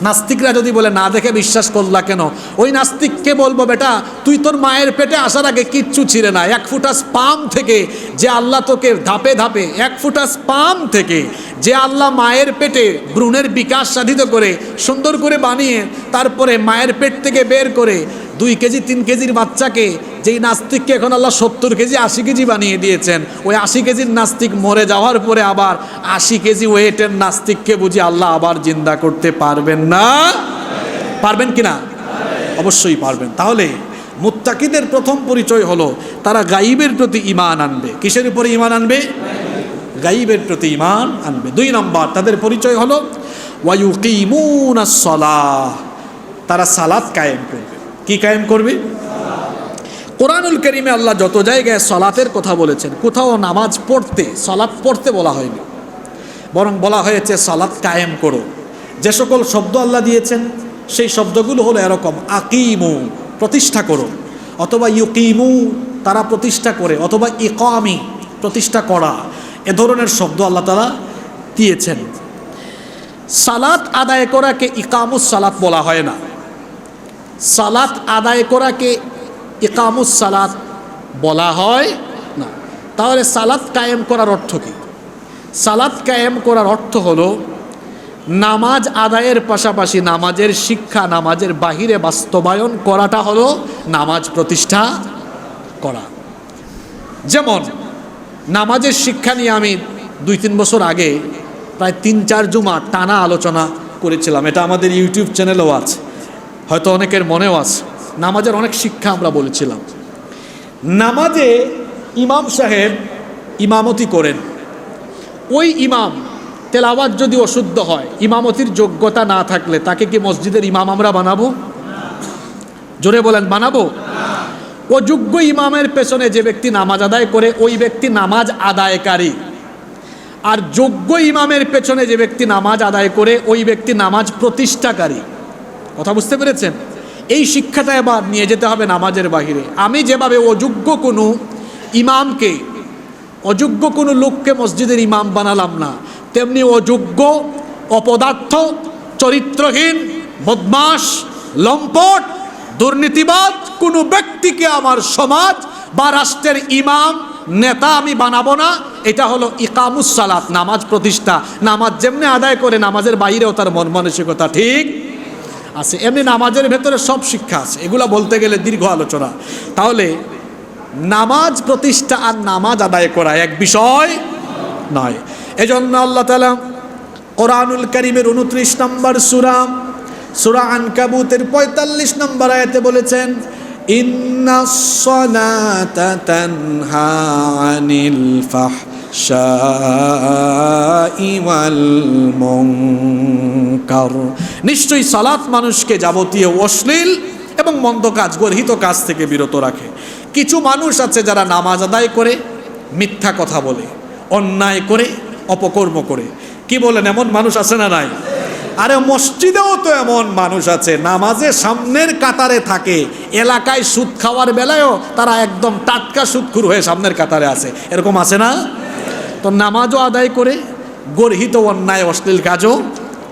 নাস্তিকরা যদি বলে না দেখে বিশ্বাস করলা কেন, ওই নাস্তিককে বলবো, বেটা তুই তোর মায়ের পেটে আসার আগে কিচ্ছু ছিলে না। এক ফুটা স্পাম থেকে যে আল্লাহ তোকে ধাপে ধাপে, এক ফুটা স্পাম থেকে যে আল্লাহ মায়ের পেটে ভ্রূণের বিকাশ সাধিত করে সুন্দর করে বানিয়ে তারপরে মায়ের পেট থেকে বের করে 2 কেজি 3 কেজির বাচ্চাকে, যেই নাস্তিককে এখন আল্লাহ 70 কেজি 80 কেজি বানিয়ে দিয়েছেন, ওই 80 কেজির নাস্তিক মরে যাওয়ার পরে আবার 80 কেজি ওয়েটের নাস্তিককে বুঝি আল্লাহ আবার জিন্দা করতে পারবেন না? পারবেন কি না? অবশ্যই পারবেন। তাহলে মুত্তাকিদের প্রথম পরিচয় হলো তারা গায়বের প্রতি ঈমান আনবে। কিসের উপরে ঈমান আনবে? গায়বের প্রতি ঈমান আনবে। 2 নম্বর তাদের পরিচয় হলো ওয়ায়ুকিমুনাস সালাহ, তারা সালাত কায়েম করবে। কি কায়েম করবে? কোরআনুল কারীমে আল্লাহ যত জায়গায় সালাতের কথা বলেছেন, কোথাও নামাজ পড়তে, সালাত পড়তে বলা হয়নি, বরং বলা হয়েছে সালাত কায়েম করো। যে সকল শব্দ আল্লাহ দিয়েছেন সেই শব্দগুলো হলো এরকম: আকিমু, প্রতিষ্ঠা করো, অথবা ইউকিমু, তারা প্রতিষ্ঠা করে, অথবা ইকামি, প্রতিষ্ঠা করা। এ ধরনের শব্দ আল্লাহ তাআলা দিয়েছেন। সালাত আদায় করাকে ইকামুস সালাত বলা হয় না, সালাত আদায় করাকে ইকামুস সালাত বলা হয় না। তাহলে সালাত কায়েম করার অর্থ কি? সালাত কায়েম করার অর্থ হলো নামাজ আদায়ের পাশাপাশি নামাজের শিক্ষা, নামাজের বাহিরে বাস্তবায়ন করাটা হলো নামাজ প্রতিষ্ঠা করা। যেমন নামাজের শিক্ষা নিয়ে আমি 2-3 বছর আগে প্রায় 3-4 জুমা টানা আলোচনা করেছিলাম। এটা আমাদের ইউটিউব চ্যানেলেও আছে, হয়তো অনেকের মনেও আছে। নামাজের অনেক শিক্ষা আমরা বলেছিলাম। নামাজে ইমাম সাহেব ইমামতি করেন, ওই ইমাম তেলাওয়াত যদি অশুদ্ধ হয়, ইমামতির যোগ্যতা না থাকলে তাকে কি মসজিদের ইমাম আমরা বানাবো? জোরে বলেন, বানাবো? অযোগ্য ইমামের পেছনে যে ব্যক্তি নামাজ আদায় করে ওই ব্যক্তি নামাজ আদায়কারী, আর যোগ্য ইমামের পেছনে যে ব্যক্তি নামাজ আদায় করে ওই ব্যক্তি নামাজ প্রতিষ্ঠাকারী। কথা বুঝতে পেরেছেন? এই শিক্ষাটা এবার নিয়ে যেতে হবে নামাজের বাহিরে। আমি যেভাবে অযোগ্য কোনো ইমামকে, অযোগ্য কোনো লোককে মসজিদের ইমাম বানালাম না, তেমনি অযোগ্য, অপদার্থ, চরিত্রহীন, বদমাশ, লম্পট, দুর্নীতিবাদ কোনো ব্যক্তিকে আমার সমাজ বা রাষ্ট্রের ইমাম, নেতা আমি বানাবো না। এটা হলো ইকামুস সালাত, নামাজ প্রতিষ্ঠা। নামাজ যেমনি আদায় করে নামাজের বাইরেও তার মন মানসিকতা ঠিক আছে, এমনি নামাজের ভেতরে সব শিক্ষা আছে। এগুলা বলতে গেলে দীর্ঘ আলোচনা। তাহলে নামাজ প্রতিষ্ঠা আর নামাজ আদায় করা এক বিষয় নয়। এজন্য আল্লাহ তাআলা কোরআনুল কারীমের 29 নম্বর সূরা আনকাবুতের 45 নম্বর আয়াতে বলেছেন, ইন্নাস সালাতা তানহা আনিল ফাহশাই ওয়াল মুনকার, নিশ্চয়ই সালাত মানুষকে যাবতীয় অশ্লীল এবং মন্দ কাজ, গর্হিত কাজ থেকে বিরত রাখে। কিছু মানুষ আছে যারা নামাজ আদায় করে মিথ্যা কথা বলে, অন্যায় করে, অপকর্ম করে। কি বলেন, এমন মানুষ আছে না নাই? আরে মসজিদেও তো এমন মানুষ আছে, নামাজে সামনের কাতারে থাকে, এলাকায় সুদ খাওয়ার বেলায়ও তারা একদম টাটকা সুদখোর হয়ে সামনের কাতারে আছে। এরকম আছে না? তো নামাজও আদায় করে, গর্হিত অন্যায় অশ্লীল কাজও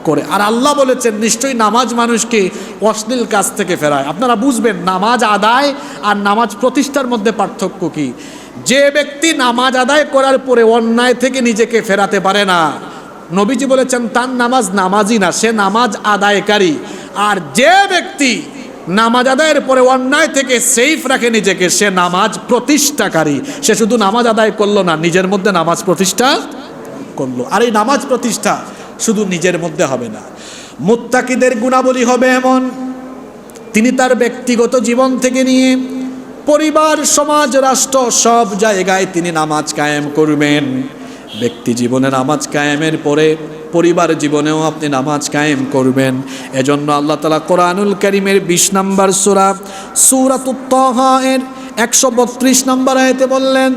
করে। আর আল্লাহ বলেছেন নিশ্চয়ই নামাজ মানুষকে অশ্লীল কাজ থেকে ফেরায়। আপনারা বুঝবেন নামাজ আদায় আর নামাজ প্রতিষ্ঠার মধ্যে পার্থক্য কি। যে ব্যক্তি নামাজ আদায় করার পরে অন্যায় থেকে নিজেকে ফেরাতে পারে না, নবীজি বলেছেন তার নামাজ নামাজি না, সে নামাজ আদায়কারী। আর যে ব্যক্তি নামাজ আদায়ের পরে অন্যায় থেকে সেফ রাখে নিজেকে, সে নামাজ প্রতিষ্ঠাকারী। সে শুধু নামাজ আদায় করলো না, নিজের মধ্যে নামাজ প্রতিষ্ঠা করলো। আর এই নামাজ প্রতিষ্ঠা শুধু নিজের মধ্যে হবে না। মুত্তাকিদের গুণাবলী হবে এমন, তিনি তার ব্যক্তিগত জীবন থেকে নিয়ে পরিবার, সমাজ, রাষ্ট্র সব জায়গায় তিনি নামাজ কায়েম করবেন। ব্যক্তি জীবনে নামাজ কায়েমের পরে পরিবার জীবনেও আপনি নামাজ কায়েম করবেন। এজন্য আল্লাহ তাআলা কোরআনুল কারীমের 20 নম্বর সূরা সূরাতুত তাহা এর 132 নম্বর আয়াতে বললেন,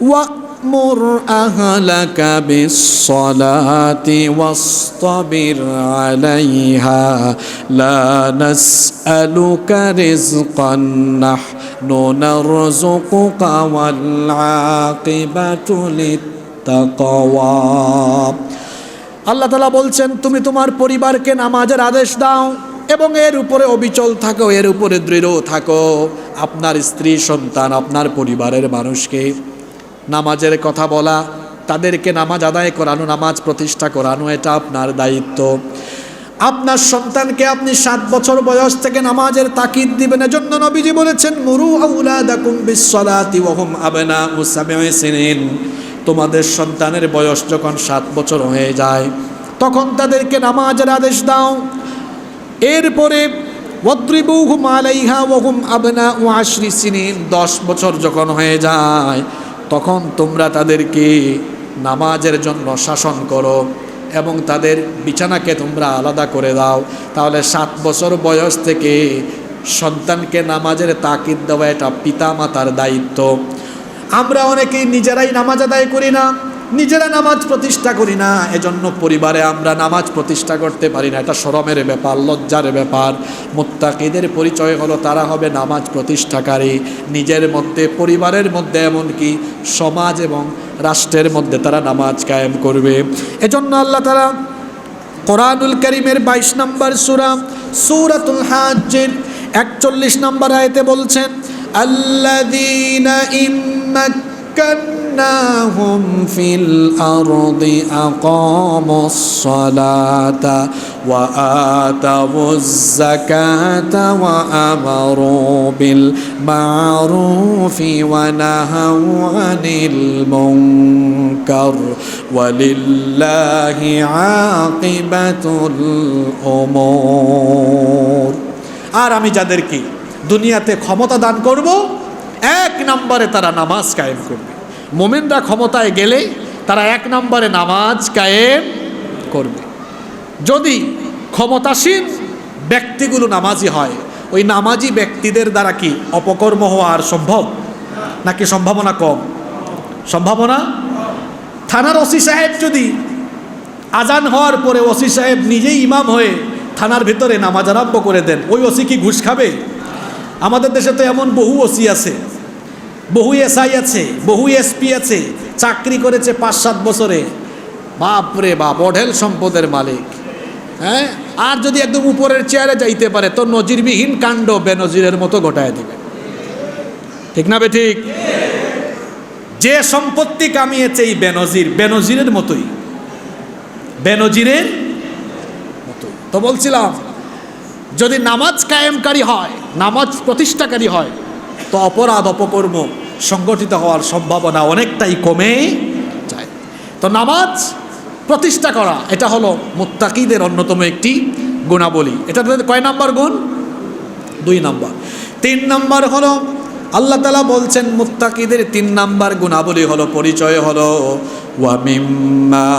ওয়া'মুর আহলাকা বিস-সালাতি ওয়াসতাবির আলাইহা লা নাসআলুকা রিজকান নাহনু নারযুকুকা ওয়াল আকিবাতু লিত-তাকওয়া। আল্লাহ তাআলা বলছেন, তুমি তোমার পরিবারকে নামাজের আদেশ দাও এবং এর উপরে অবিচল থাকো, এর উপরে দৃঢ় থাকো। আপনার স্ত্রী, সন্তান, আপনার পরিবারের মানুষকে নামাজের কথা বলা, তাদেরকে নামাজ আদায় করানো, নামাজ প্রতিষ্ঠা করানো, এটা আপনার দায়িত্ব। আপনার সন্তানকে আপনি 7 বছর বয়স থেকে নামাজের তাকিদ দিবেন। এজন্য নবীজি বলেছেন, মুরু আওলাদাকুম বিস-সালাতি ওয়া হুম আবনাউ 7 সিনিন। তোমাদের সন্তানের বয়স যখন 7 বছর হয়ে যায় তখন তাদেরকে নামাজের আদেশ দাও। এরপরে ওয়াদ্রিবুহুম আলাইহা ওয়া হুম আবনাউ 10 সিনিন। 10 বছর যখন হয়ে যায় তখন তোমরা তাদেরকে নামাজের জন্য শাসন করো এবং তাদের বিছানাকে তোমরা আলাদা করে দাও। তাহলে 7 বছর বয়স থেকে সন্তানকে নামাজের তাকিদ দেওয়া এটা পিতা মাতার দায়িত্ব। আমরা অনেকেই নিজেরাই নামাজ আদায় করি না, নিজেরা নামাজ প্রতিষ্ঠা করি না, এজন্য পরিবারে আমরা নামাজ প্রতিষ্ঠা করতে পারি না। এটা শরমের ব্যাপার, লজ্জার ব্যাপার। মুত্তাকিদের পরিচয় হলো তারা হবে নামাজ প্রতিষ্ঠাকারী, নিজের মধ্যে, পরিবারের মধ্যে, এমনকি সমাজ এবং রাষ্ট্রের মধ্যে তারা নামাজ কায়েম করবে। এজন্য আল্লাহ তাআলা কোরআনুল কারীমের 22 নম্বর সূরা সূরাতুল হাজ্জের 41 নম্বর আয়াতে বলছেন, আল্লাযীনা ইম্মাক্কান্নাহুম ফিল আরদি আকামুস সালাতা ওয়া আতাউয যাকাতা ওয়া আমারু বিল মা'রুফি ওয়া নাহাউ আনিল মুনকার ওয়ালিল্লাহি আকিবাতুল উমুর। আর আমি যাদেরকে দুনিয়াতে ক্ষমতা দান করব, 1 নম্বরে তারা নামাজ কায়েম করবে। মুমিনরা ক্ষমতায় গেলে তারা 1 নম্বরে নামাজ কায়েম করবে। যদি ক্ষমতাসীন ব্যক্তিগুলো নামাজি হয়, ওই নামাজি ব্যক্তিদের দ্বারা কি অপকর্ম হওয়া আর সম্ভব নাকি সম্ভাবনা কম? সম্ভাবনা। থানার ওসি সাহেব যদি আজান হওয়ার পরে ওসি সাহেব নিজেই ইমাম হয়ে থানার ভিতরে নামাজ আরম্ভ করে দেন, ওই ওসি কি ঘুষ খাবে? আমাদের দেশে তো এমন বহু ওসি আছে, বহু এসআই আছে, বহু এসপি আছে, চাকরি করেছে 5-7 বছরে, বাপরে বাপ, অঢেল সম্পদের মালিক। হ্যাঁ, আর যদি একদম উপরের চেয়ারে যাইতে পারে তো নজিরবিহীন কাণ্ড বেনজিরের মতো ঘটায় দিবে। ঠিক না বেঠিক? যে সম্পত্তি কামিয়েছে এই বেনজিরের মতোই, বেনজিরের মতোই। তো বলছিলাম, যদি নামাজ কায়েমকারী হয়, নামাজ প্রতিষ্ঠাকারী হয়, তো অপরাধ অপকর্ম সংগঠিত হওয়ার সম্ভাবনা অনেকটাই কমে যায়। তো নামাজ প্রতিষ্ঠা করা এটা হলো মুত্তাকিদের অন্যতম একটি গুণাবলী। এটা কয় নাম্বার গুণ? 2 নম্বর। 3 নম্বর হলো, আল্লাহ তাআলা বলছেন মুত্তাকিদের 3 নম্বর গুণাবলী হলো, পরিচয় হলো ওয়া মিম্মা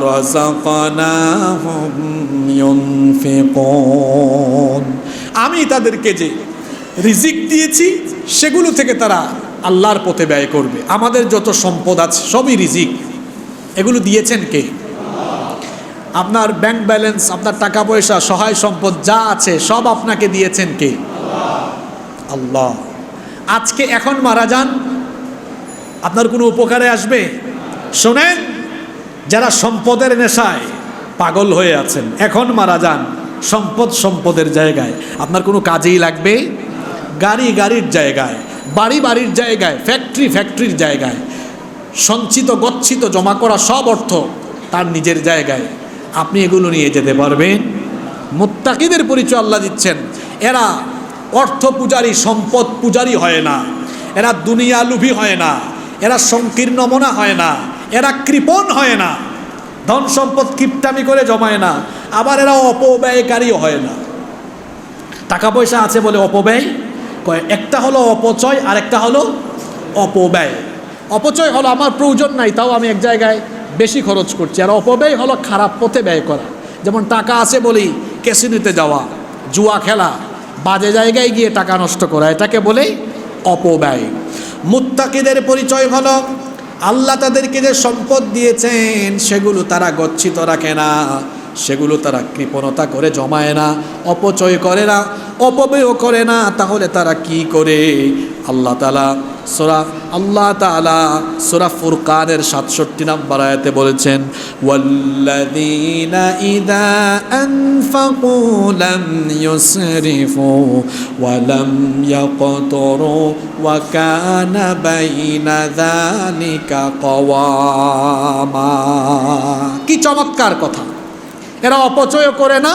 রাযাকনাহুম ইউনফিকুন। আমি তাদেরকে যে রিজিক দিয়েছি সেগুলো থেকে তারা আল্লাহর পথে ব্যয় করবে। আমাদের যত সম্পদ আছে সবই রিজিক, এগুলো দিয়েছেন কে? আপনার ব্যাংক ব্যালেন্স, আপনার টাকা পয়সা, সহায় সম্পদ যা আছে সব আপনাকে দিয়েছেন কে? আল্লাহ। আজকে এখন মারা যান, আপনার কোনো উপকারে আসবে? শোনেন, যারা সম্পদের নেশায় পাগল হয়ে আছেন, এখন মারা যান, সম্পদের জায়গায় আপনার কোনো কাজেই লাগবে? গাড়ির জায়গায়, বাড়ির জায়গায়, ফ্যাক্টরির জায়গায়, সঞ্চিত গচ্ছিত জমা করা সব অর্থ তার নিজের জায়গায়, আপনি এগুলো নিয়ে যেতে পারবেন? মুত্তাকিদের পরিচয় আল্লাহ দিচ্ছেন, এরা অর্থ পূজারী, সম্পদ পূজারী হয় না, এরা দুনিয়া লুভী হয় না, এরা সংকীর্ণ মনা হয় না, এরা কৃপণ হয় না। ধন সম্পদ কিপটামি করে জমায় না, আবার এরা অপব্যয়কারীও হয় না। টাকা পয়সা আছে বলে অপব্যয় কয়। একটা হলো অপচয়, আর একটা হলো অপব্যয়। অপচয় হলো আমার প্রয়োজন নাই তাও আমি এক জায়গায় বেশি খরচ করছি, আর অপব্যয় হলো খারাপ পথে ব্যয় করা। যেমন টাকা আছে বলি ক্যাসিনোতে যাওয়া, জুয়া খেলা, বাজে জায়গায় গিয়ে টাকা নষ্ট করা, এটাকে বলে অপব্যয়। মুত্তাকিদের পরিচয় হলো আল্লাহ তাদেরকে যে সম্পদ দিয়েছেন সেগুলো তারা গচ্ছিত রাখে না, সেগুলো তারা কৃপণতা করে জমায় না, অপচয় করে না, অপব্যয় করে না। তাহলে তারা কি করে? আল্লাহ তাআলা সূরা ফুরকানের 67 নম্বর আয়াতে বলেছেন, ওয়াল্লাযীনা ইযা আনফাকু লাম ইউসরিফু ওয়া লাম ইয়াকতুরু ওয়া কানা বাইনা যালিকা কওয়ামা। কি চমৎকার কথা! এরা অপচয় করে না,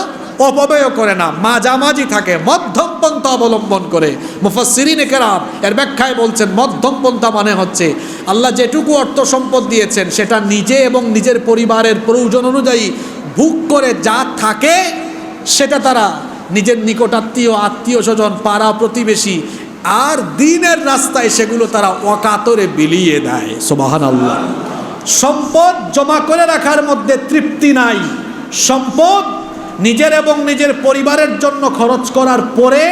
অপব্যয় করে না, মাঝামাঝি থাকে, মধ্যম পন্থা অবলম্বন করে। মুফাসসিরিনে কেরাম এর ব্যাখ্যায় বলছেন মধ্যম পন্থা মানে হচ্ছে আল্লাহ যেটুকু অর্থ সম্পদ দিয়েছেন সেটা নিজে এবং নিজের পরিবারের প্রয়োজন অনুযায়ী ভোগ করে যা থাকে সেটা তারা নিজের নিকটাত্মীয়, আত্মীয় স্বজন, পাড়া প্রতিবেশী আর দ্বীনের রাস্তায় সেগুলো তারা অকাতরে বিলিয়ে দেয়। সুবহানাল্লাহ। সম্পদ জমা করে রাখার মধ্যে তৃপ্তি নাই। সম্পদ নিজের এবং নিজের পরিবারের জন্য খরচ করার পরে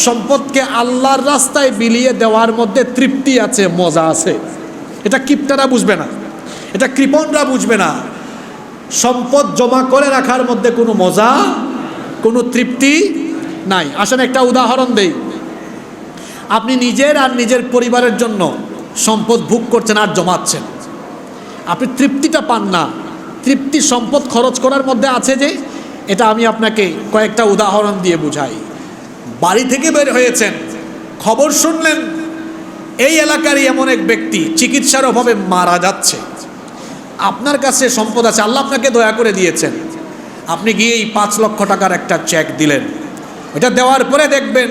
সম্পদকে আল্লাহর রাস্তায় বিলিয়ে দেওয়ার মধ্যে তৃপ্তি আছে, মজা আছে। এটা কিপটারা বুঝবে না, এটা কৃপণরা বুঝবে না। সম্পদ জমা করে রাখার মধ্যে কোনো মজা, কোনো তৃপ্তি নাই। আসেন একটা উদাহরণ দেই। আপনি নিজের আর নিজের পরিবারের জন্য সম্পদ ভোগ করছেন আর জমাচ্ছেন, আপনি তৃপ্তিটা পান না। তৃপ্তি সম্পদ খরচ করার মধ্যে আছে যে, এটা আমি আপনাকে কয়েকটা উদাহরণ দিয়ে বুঝাই। বাড়ি থেকে বের হয়েছেন, খবর শুনলেন এই এলাকারই এমন এক ব্যক্তি চিকিৎসার অভাবে মারা যাচ্ছে। আপনার কাছে সম্পদ আছে, আল্লাহ আপনাকে দয়া করে দিয়েছেন, আপনি গিয়েই 5 লক্ষ টাকার একটা চেক দিলেন। এটা দেওয়ার পরে দেখবেন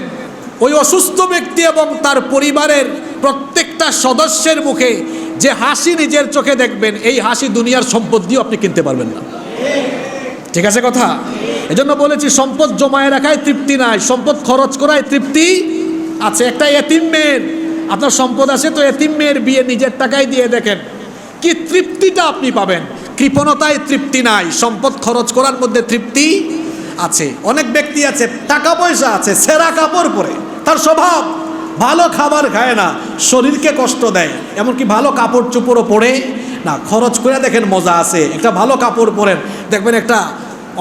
ওই অসুস্থ ব্যক্তি এবং তার পরিবারের প্রত্যেকটা সদস্যের মুখে যে হাসি নিজের চোখে দেখবেন, এই হাসি দুনিয়ার সম্পদ দিয়েও আপনি কিনতে পারবেন না। ঠিক আছে কথা? এজন্য বলেছি সম্পদ জমায় রাখায় তৃপ্তি নাই, সম্পদ খরচ করায় তৃপ্তি আছে। একটা এতিম মেয়ের, আপনার সম্পদ আছে তো এতিম মেয়ের বিয়ে নিজের টাকায় দিয়ে দেখেন কি তৃপ্তিটা আপনি পাবেন। কৃপণতায় তৃপ্তি নাই, সম্পদ খরচ করার মধ্যে তৃপ্তি আছে। অনেক ব্যক্তি আছে টাকা পয়সা আছে, সেরা কাপড় পরে, তার স্বভাব ভালো খাবার খায় না, শরীরকে কষ্ট দেয়, এমনকি ভালো কাপড় চোপড়ও পরে না। খরচ করে দেখেন মজা আছে। একটা ভালো কাপড় পরেন, দেখবেন একটা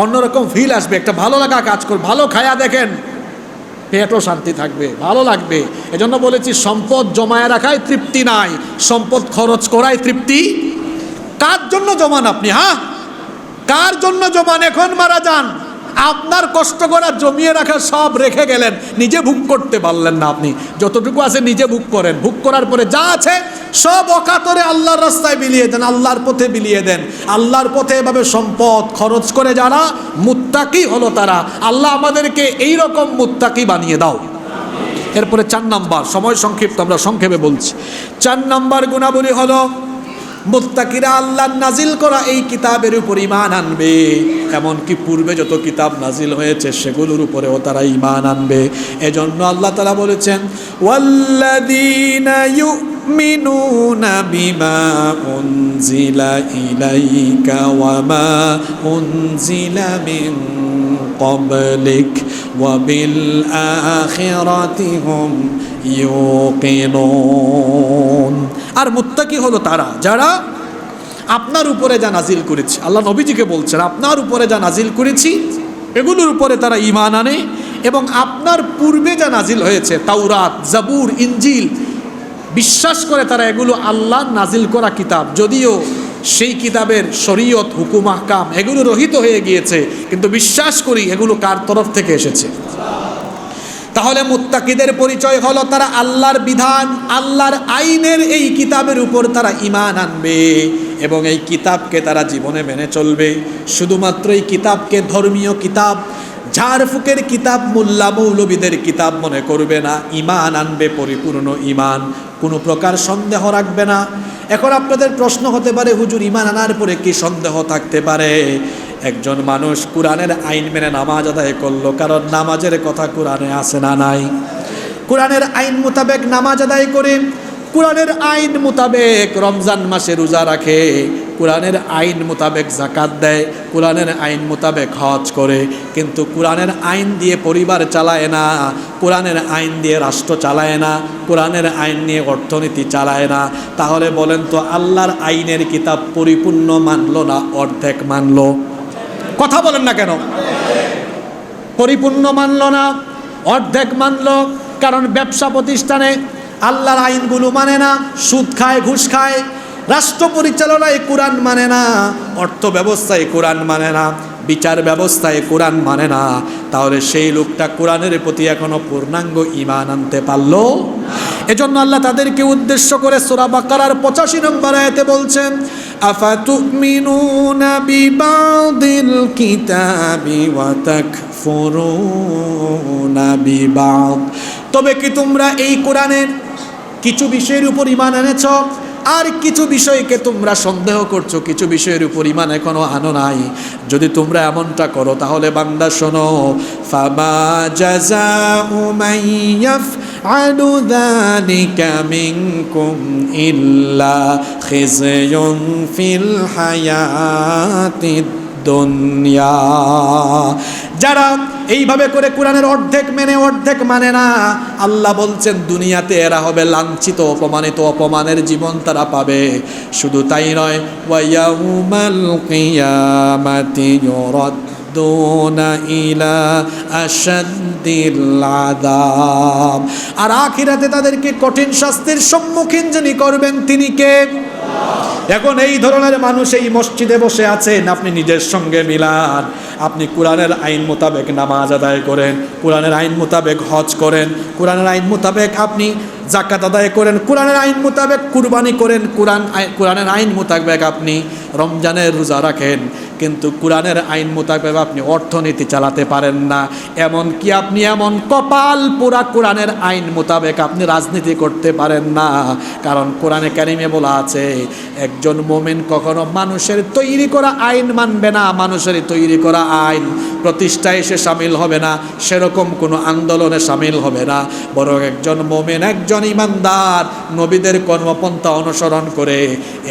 অন্যরকম ফিল আসবে, একটা ভালো লাগা কাজ করবে। ভালো খায়া দেখেন, পেটও শান্তি থাকবে, ভালো লাগবে। এজন্য বলেছি সম্পদ জমায় রাখায় তৃপ্তি নাই, সম্পদ খরচ করায় তৃপ্তি। কার জন্য জমান আপনি? হ্যাঁ, কার জন্য জমান? এখন মারা যান, আপনার কষ্ট করা জমিয়ে রাখা সব রেখে গেলেন, নিজে ভোগ করতে পারলেন না। আপনি যতটুকু আছে নিজে ভোগ করেন, ভোগ করার পরে যা আছে সব অকাতরে আল্লাহর রাস্তায় বিলিয়ে দেন, আল্লাহর পথে বিলিয়ে দেন। আল্লাহর পথে এভাবে সম্পদ খরচ করে যারা মুত্তাকি হলো তারা, আল্লাহ আমাদেরকে এই রকম মুত্তাকি বানিয়ে দাও। এরপরে 4 নাম্বার, সময় সংক্ষিপ্ত, আমরা সংক্ষেপে বলছি। 4 নাম্বার গুণাবলী হলো মুত্তাকিরা আল্লাহর নাজিল করা এই কিতাবের উপর ঈমান আনবে, এমনকি পূর্বে যত কিতাব নাজিল হয়েছে সেগুলোর উপরেও তারা ঈমান আনবে। এজন্য আল্লাহ তাআলা বলেছেন, ওয়াল্লাযীনা ইউমিনুনা বিমা উনজিলা ইলাইকা ওয়া মা উনজিলা মিন ক্বাবলিক ওয়া বিল আখিরাতি হুম ইউকিনুন। আর মুত্তাকি হলো তারা যারা আপনার উপরে যা নাজিল করেছি, আল্লাহ নবীজিকে বলছেন আপনার উপরে যা নাজিল করেছি এগুলোর উপরে তারা ঈমান আনে, এবং আপনার পূর্বে যা নাজিল হয়েছে তাওরাত, জাবুর, ইনজিল, বিশ্বাস করে তারা এগুলো আল্লাহর নাজিল করা কিতাব, যদিও সেই কিতাবের শরীয়ত, হুকুম, আহকাম এগুলো রহিত হয়ে গিয়েছে, কিন্তু বিশ্বাস করি এগুলো কার তরফ থেকে এসেছে। তাহলে মুত্তাকিদের পরিচয় হলো তারা আল্লাহর বিধান, আল্লাহর আইনের এই কিতাবের উপর তারা ঈমান আনবে এবং এই কিতাবকে তারা জীবনে মেনে চলবে। শুধুমাত্র এই কিতাবকে ধর্মীয় কিতাব, ঝাড়ফুকের কিতাব, মোল্লা মৌলবীদের কিতাব মনে করবে না। ঈমান আনবে পরিপূর্ণ ঈমান, কোনো প্রকার সন্দেহ রাখবে না। এখন আপনাদের প্রশ্ন হতে পারে, হুজুর ঈমান আনার পরে কি সন্দেহ থাকতে পারে? একজন মানুষ কোরআনের আইন মেনে নামাজ আদায় করলো, কারণ নামাজের কথা কোরআনে আছে না নাই? কোরআনের আইন মোতাবেক নামাজ আদায় করে, কোরআনের আইন মোতাবেক রমজান মাসে রোজা রাখে, কোরআনের আইন মোতাবেক যাকাত দেয়, কোরআনের আইন মোতাবেক হজ করে, কিন্তু কোরআনের আইন দিয়ে পরিবার চালায় না, কোরআনের আইন দিয়ে রাষ্ট্র চালায় না, কোরআনের আইন নিয়ে অর্থনীতি চালায় না, তাহলে বলেন তো আল্লাহর আইনের কিতাব পরিপূর্ণ মানলো না অর্ধেক মানলো? কথা বলেন না কেন? পরিপূর্ণ মানলো না, অর্ধেক মানলো। কারণ ব্যবসা প্রতিষ্ঠানে আল্লাহর আইনগুলো মানে না, সুদ খায়, ঘুষ খায়। রাষ্ট্র পরিচালনায় কোরআন মানে না, অর্থ ব্যবস্থায় কোরআন মানে না, বিচার ব্যবস্থায় কোরআন মানে না। তাহলে সেই লোকটা কোরআনের প্রতি এখনো পূর্ণাঙ্গ ঈমান আনতে পারলো? এজন্য আল্লাহ তাদেরকে উদ্দেশ্য করে সূরা বাকারার 85 নম্বর আয়াতে বলছেন, আফাতুমিনুনা বিবাদিল কিতাবি ওয়া তাকফুরুনা বিবাদ। তবে কি তোমরা এই কোরআনের কিছু বিষয়ের উপর ঈমান এনেছ, আর কিছু বিষয়কে তোমরা সন্দেহ করছো, কিছু বিষয়ের উপর ঈমান এখনো আনো নাই? যদি তোমরা এমনটা করো তাহলে বান্দা শোনো, ফামা জাযাউ মান ইয়াফআলু যালিকা মিনকুম ইল্লা খিzyun ফিল হায়াতিদ দুনিয়া। যারা এইভাবে করে কোরআনের অর্ধেক মেনে অর্ধেক মানে না, আল্লাহ বলছেন দুনিয়াতে এরা হবে লাঞ্ছিত, অপমানিত, অপমানের জীবন তারা পাবে। শুধু তাই নয়, ওয়া ইয়াউমাল কিয়ামাতি ইউরাদ্দুনা ইলা আশাদ্দিল আযাব। আর আখিরাতে তাদেরকে কঠিন শাস্তির সম্মুখীন যিনি করবেন তিনি কে? এখন এই ধরনের মানুষ এই মসজিদে বসে আছেন, আপনি নিজের সঙ্গে মিলান। আপনি কোরআনের আইন মোতাবেক নামাজ আদায় করেন, কোরআনের আইন মোতাবেক হজ করেন, কোরআনের আইন মোতাবেক আপনি যাকাত আদায় করেন, কোরআনের আইন মোতাবেক কুরবানি করেন, কোরআনের আইন মোতাবেক আপনি রমজানের রোজা রাখেন, কিন্তু কোরআনের আইন মোতাবেক আপনি অর্থনীতি চালাতে পারেন না। এমন কি আপনি এমন কপাল পুরা কোরআনের আইন মোতাবেক আপনি রাজনীতি করতে পারেন না। কারণ কোরআনে কারিমে বলা আছে, একজন মুমিন কখনো মানুষের তৈরি করা আইন মানবে না, মানুষের তৈরি করা আইন প্রতিষ্ঠায় সে সামিল হবে না, সেরকম কোনো আন্দোলনে সামিল হবে না। বরং একজন মুমিন, একজন ঈমানদার নবীদের কর্মপন্থা অনুসরণ করে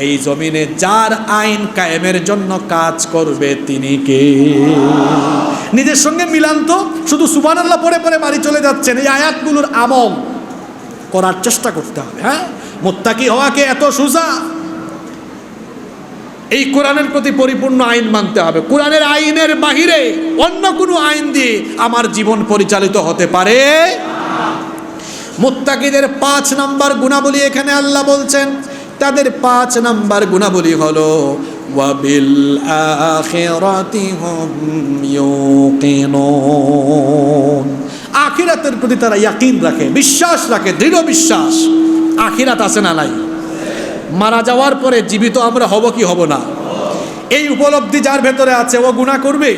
এই জমিনে যার আইন কায়েমের জন্য কাজ করবে তিনি কে? নিজের সঙ্গে মিলান তো। শুধু সুবহানাল্লাহ পড়ে পড়ে বাড়ি চলে যাচ্ছেন, এই আয়াতগুলোর আমল করার চেষ্টা করতে হবে। হ্যাঁ, মুত্তাকি হওয়াকে এত সোজা? এই কোরআনের প্রতি পরিপূর্ণ আইন মানতে হবে। কোরআনের আইনের বাহিরে অন্য কোনো আইন দিয়ে আমার জীবন পরিচালিত হতে পারে? মুত্তাকিদের 5 নাম্বার গুণাবলী এখানে আল্লাহ বলছেন। তাদের 5 নাম্বার গুণাবলী হলো ওয়াবিল আখিরাতি হুম ইউকিনুন। আখিরাতের প্রতি তারা ইয়াকিন রাখে, বিশ্বাস রাখে, দৃঢ় বিশ্বাস। আখিরাত আছে না নাই? মারা যাওয়ার পরে জীবিত আমরা হব কি হব না, এই উপলব্ধি যার ভেতরে আছে ও গুনাহ করবে?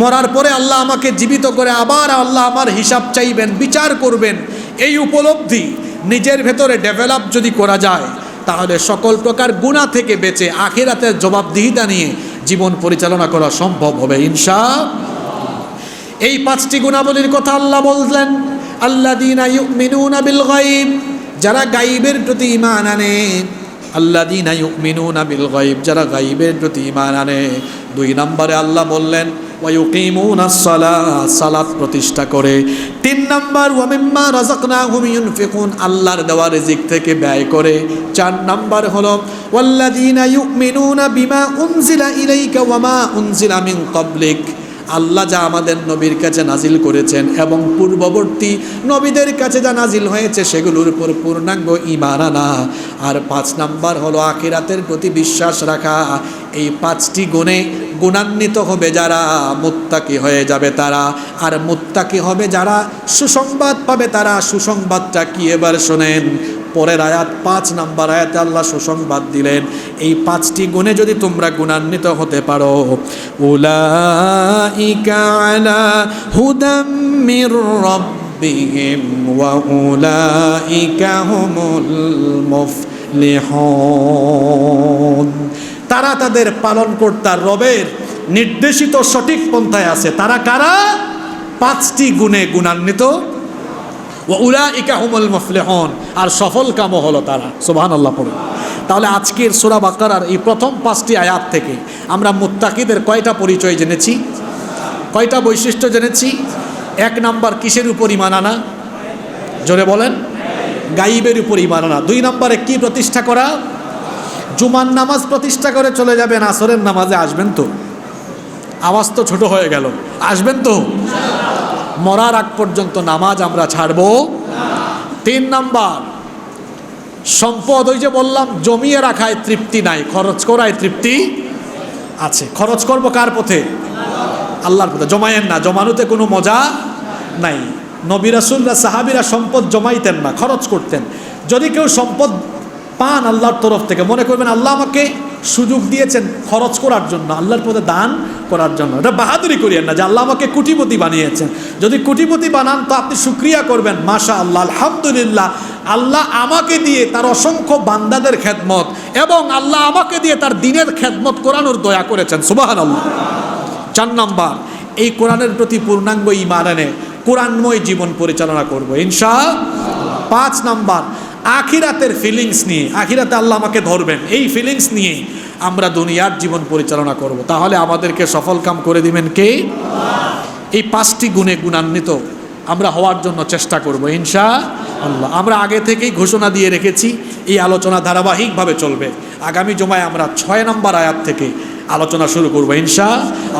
মরার পরে আল্লাহ আমাকে জীবিত করে আবার আল্লাহ আমার হিসাব চাইবেন, বিচার করবেন, এই উপলব্ধি নিজের ভেতরে ডেভেলপ যদি করা যায়, তাহলে সকল প্রকার গুনাহ থেকে বেঁচে আখিরাতের জবাবদিহিতা নিয়ে জীবন পরিচালনা করা সম্ভব হবে ইনশাআল্লাহ। এই 5টি গুণাবলীর কথা আল্লাহ বললেন। আল্লাযীনা ইউমিনুনা বিল গায়ব, যারা গায়বের প্রতি ঈমান আনে। আল্লাযীনা ইউমিনুনা বিল গায়ব, যারা গায়বের প্রতি ঈমান আনে। 2 নম্বরে আল্লাহ বললেন ওয়া ইউকিমুনাস সালাহ, সালাত প্রতিষ্ঠা করে। 3 নম্বর ওয়া মিম্মা রাযাকনাহুম ইউনফিকুন, আল্লাহর দেওয়া রিজিক থেকে ব্যয় করে। 4 নম্বর হলো ওয়াল্লাযীনা ইউমিনুনা বিমা উনজিলা ইলাইকা ওয়া মা উনজিলা মিন ক্বাবলিক, আল্লাহ যা আমাদের নবীর কাছে নাজিল করেছেন এবং পূর্ববর্তী নবীদের কাছে যা নাজিল হয়েছে সেগুলোর উপর পূর্ণাঙ্গ ঈমান আনা। আর 5 নাম্বার হলো আখিরাতের প্রতি বিশ্বাস রাখা। এই 5টি গুণে গুণান্বিত হবে যারা, মুত্তাকি হয়ে যাবে তারা। আর মুত্তাকি হবে যারা, সুসংবাদ পাবে তারা। সুসংবাদটা কি এবার শোনেন। পরের আয়াত 5 নাম্বার আয়াতে আল্লাহ সুসংবাদ দিলেন, এই 5টি গুণে যদি তোমরা গুণান্বিত হতে পারো, উলাইকা আলা হুদাম মির রাব্বিহিম ওয়া উলাইকা হুমুল মুফলিহুন। তারা তাদের পালনকর্তা রবের নির্দেশিত সঠিক পন্থায় আছে। তারা কারা? 5টি গুণে গুণান্বিত। ওয়া উলাইকা হুমুল মুফলিহুন, আর সফল কাম হলো তারা। সুবহানাল্লাহ পড়ে। তাহলে আজকের সূরা বাকারার এই প্রথম 5টি আয়াত থেকে আমরা মুত্তাকিদের কয়টা পরিচয় জেনেছি, কয়টা বৈশিষ্ট্য জেনেছি? 1 নাম্বার কিসের উপর ঈমান আনা? জোরে বলেন। গাইবের উপর ঈমান আনা। 2 নম্বরে কি প্রতিষ্ঠা করা? জুমার নামাজ প্রতিষ্ঠা করে চলে যাবেন, আসরের নামাজে আসবেন তো? আওয়াজ তো ছোট হয়ে গেল। আসবেন তো? মরার আগ পর্যন্ত নামাজ আমরা ছাড়বো না। 3 নাম্বার, সম্পদ ওই যে বললাম জমিয়ে রাখায় তৃপ্তি নাই, খরচ করায় তৃপ্তি আছে। খরচ করব কার পথে? আল্লাহর পথে। জমায়েন না, জমানোতে কোনো মজা নাই। নবী রাসূলরা সাহাবীরা সম্পদ জমাইতেন না, খরচ করতেন। যদি কেউ সম্পদ পান আল্লাহর তরফ থেকে, মনে করবেন আল্লাহ আমাকে সুযোগ দিয়েছেন খরচ করার জন্য, আল্লাহর পথে দান করার জন্য। এটা বাহাদুরি করিয়েন না যে আল্লাহ আমাকে কোটিপতি বানিয়েছেন। যদি কোটিপতি বানান তো আপনি শুকরিয়া করবেন, মাশা আল্লাহ, আলহামদুলিল্লাহ, আল্লাহ আমাকে দিয়ে তার অসংখ্য বান্দাদের খেদমত এবং আল্লাহ আমাকে দিয়ে তার দ্বীনের খেদমত করানোর দয়া করেছেন। সুবহানাল্লাহ। 4 নাম্বার, এই কোরআনের প্রতি পূর্ণাঙ্গ ঈমান এনে কোরআনময় জীবন পরিচালনা করব ইনশাআল্লাহ। 5 নাম্বার, আখিরাতের ফিলিংস নিয়ে, আখিরাতে আল্লাহ আমাকে ধরবেন, এই ফিলিংস নিয়ে আমরা দুনিয়ার জীবন পরিচালনা করব। তাহলে আমাদেরকে সফল কাম করে দিবেন কে? এই 5টি গুণে গুণান্বিত আমরা হওয়ার জন্য চেষ্টা করব ইনশাআল্লাহ। আমরা আগে থেকেই ঘোষণা দিয়ে রেখেছি এই আলোচনা ধারাবাহিকভাবে চলবে। আগামী জুমায় আমরা 6 নম্বর আয়াত থেকে আলোচনা শুরু করব ইনশাআল্লাহ।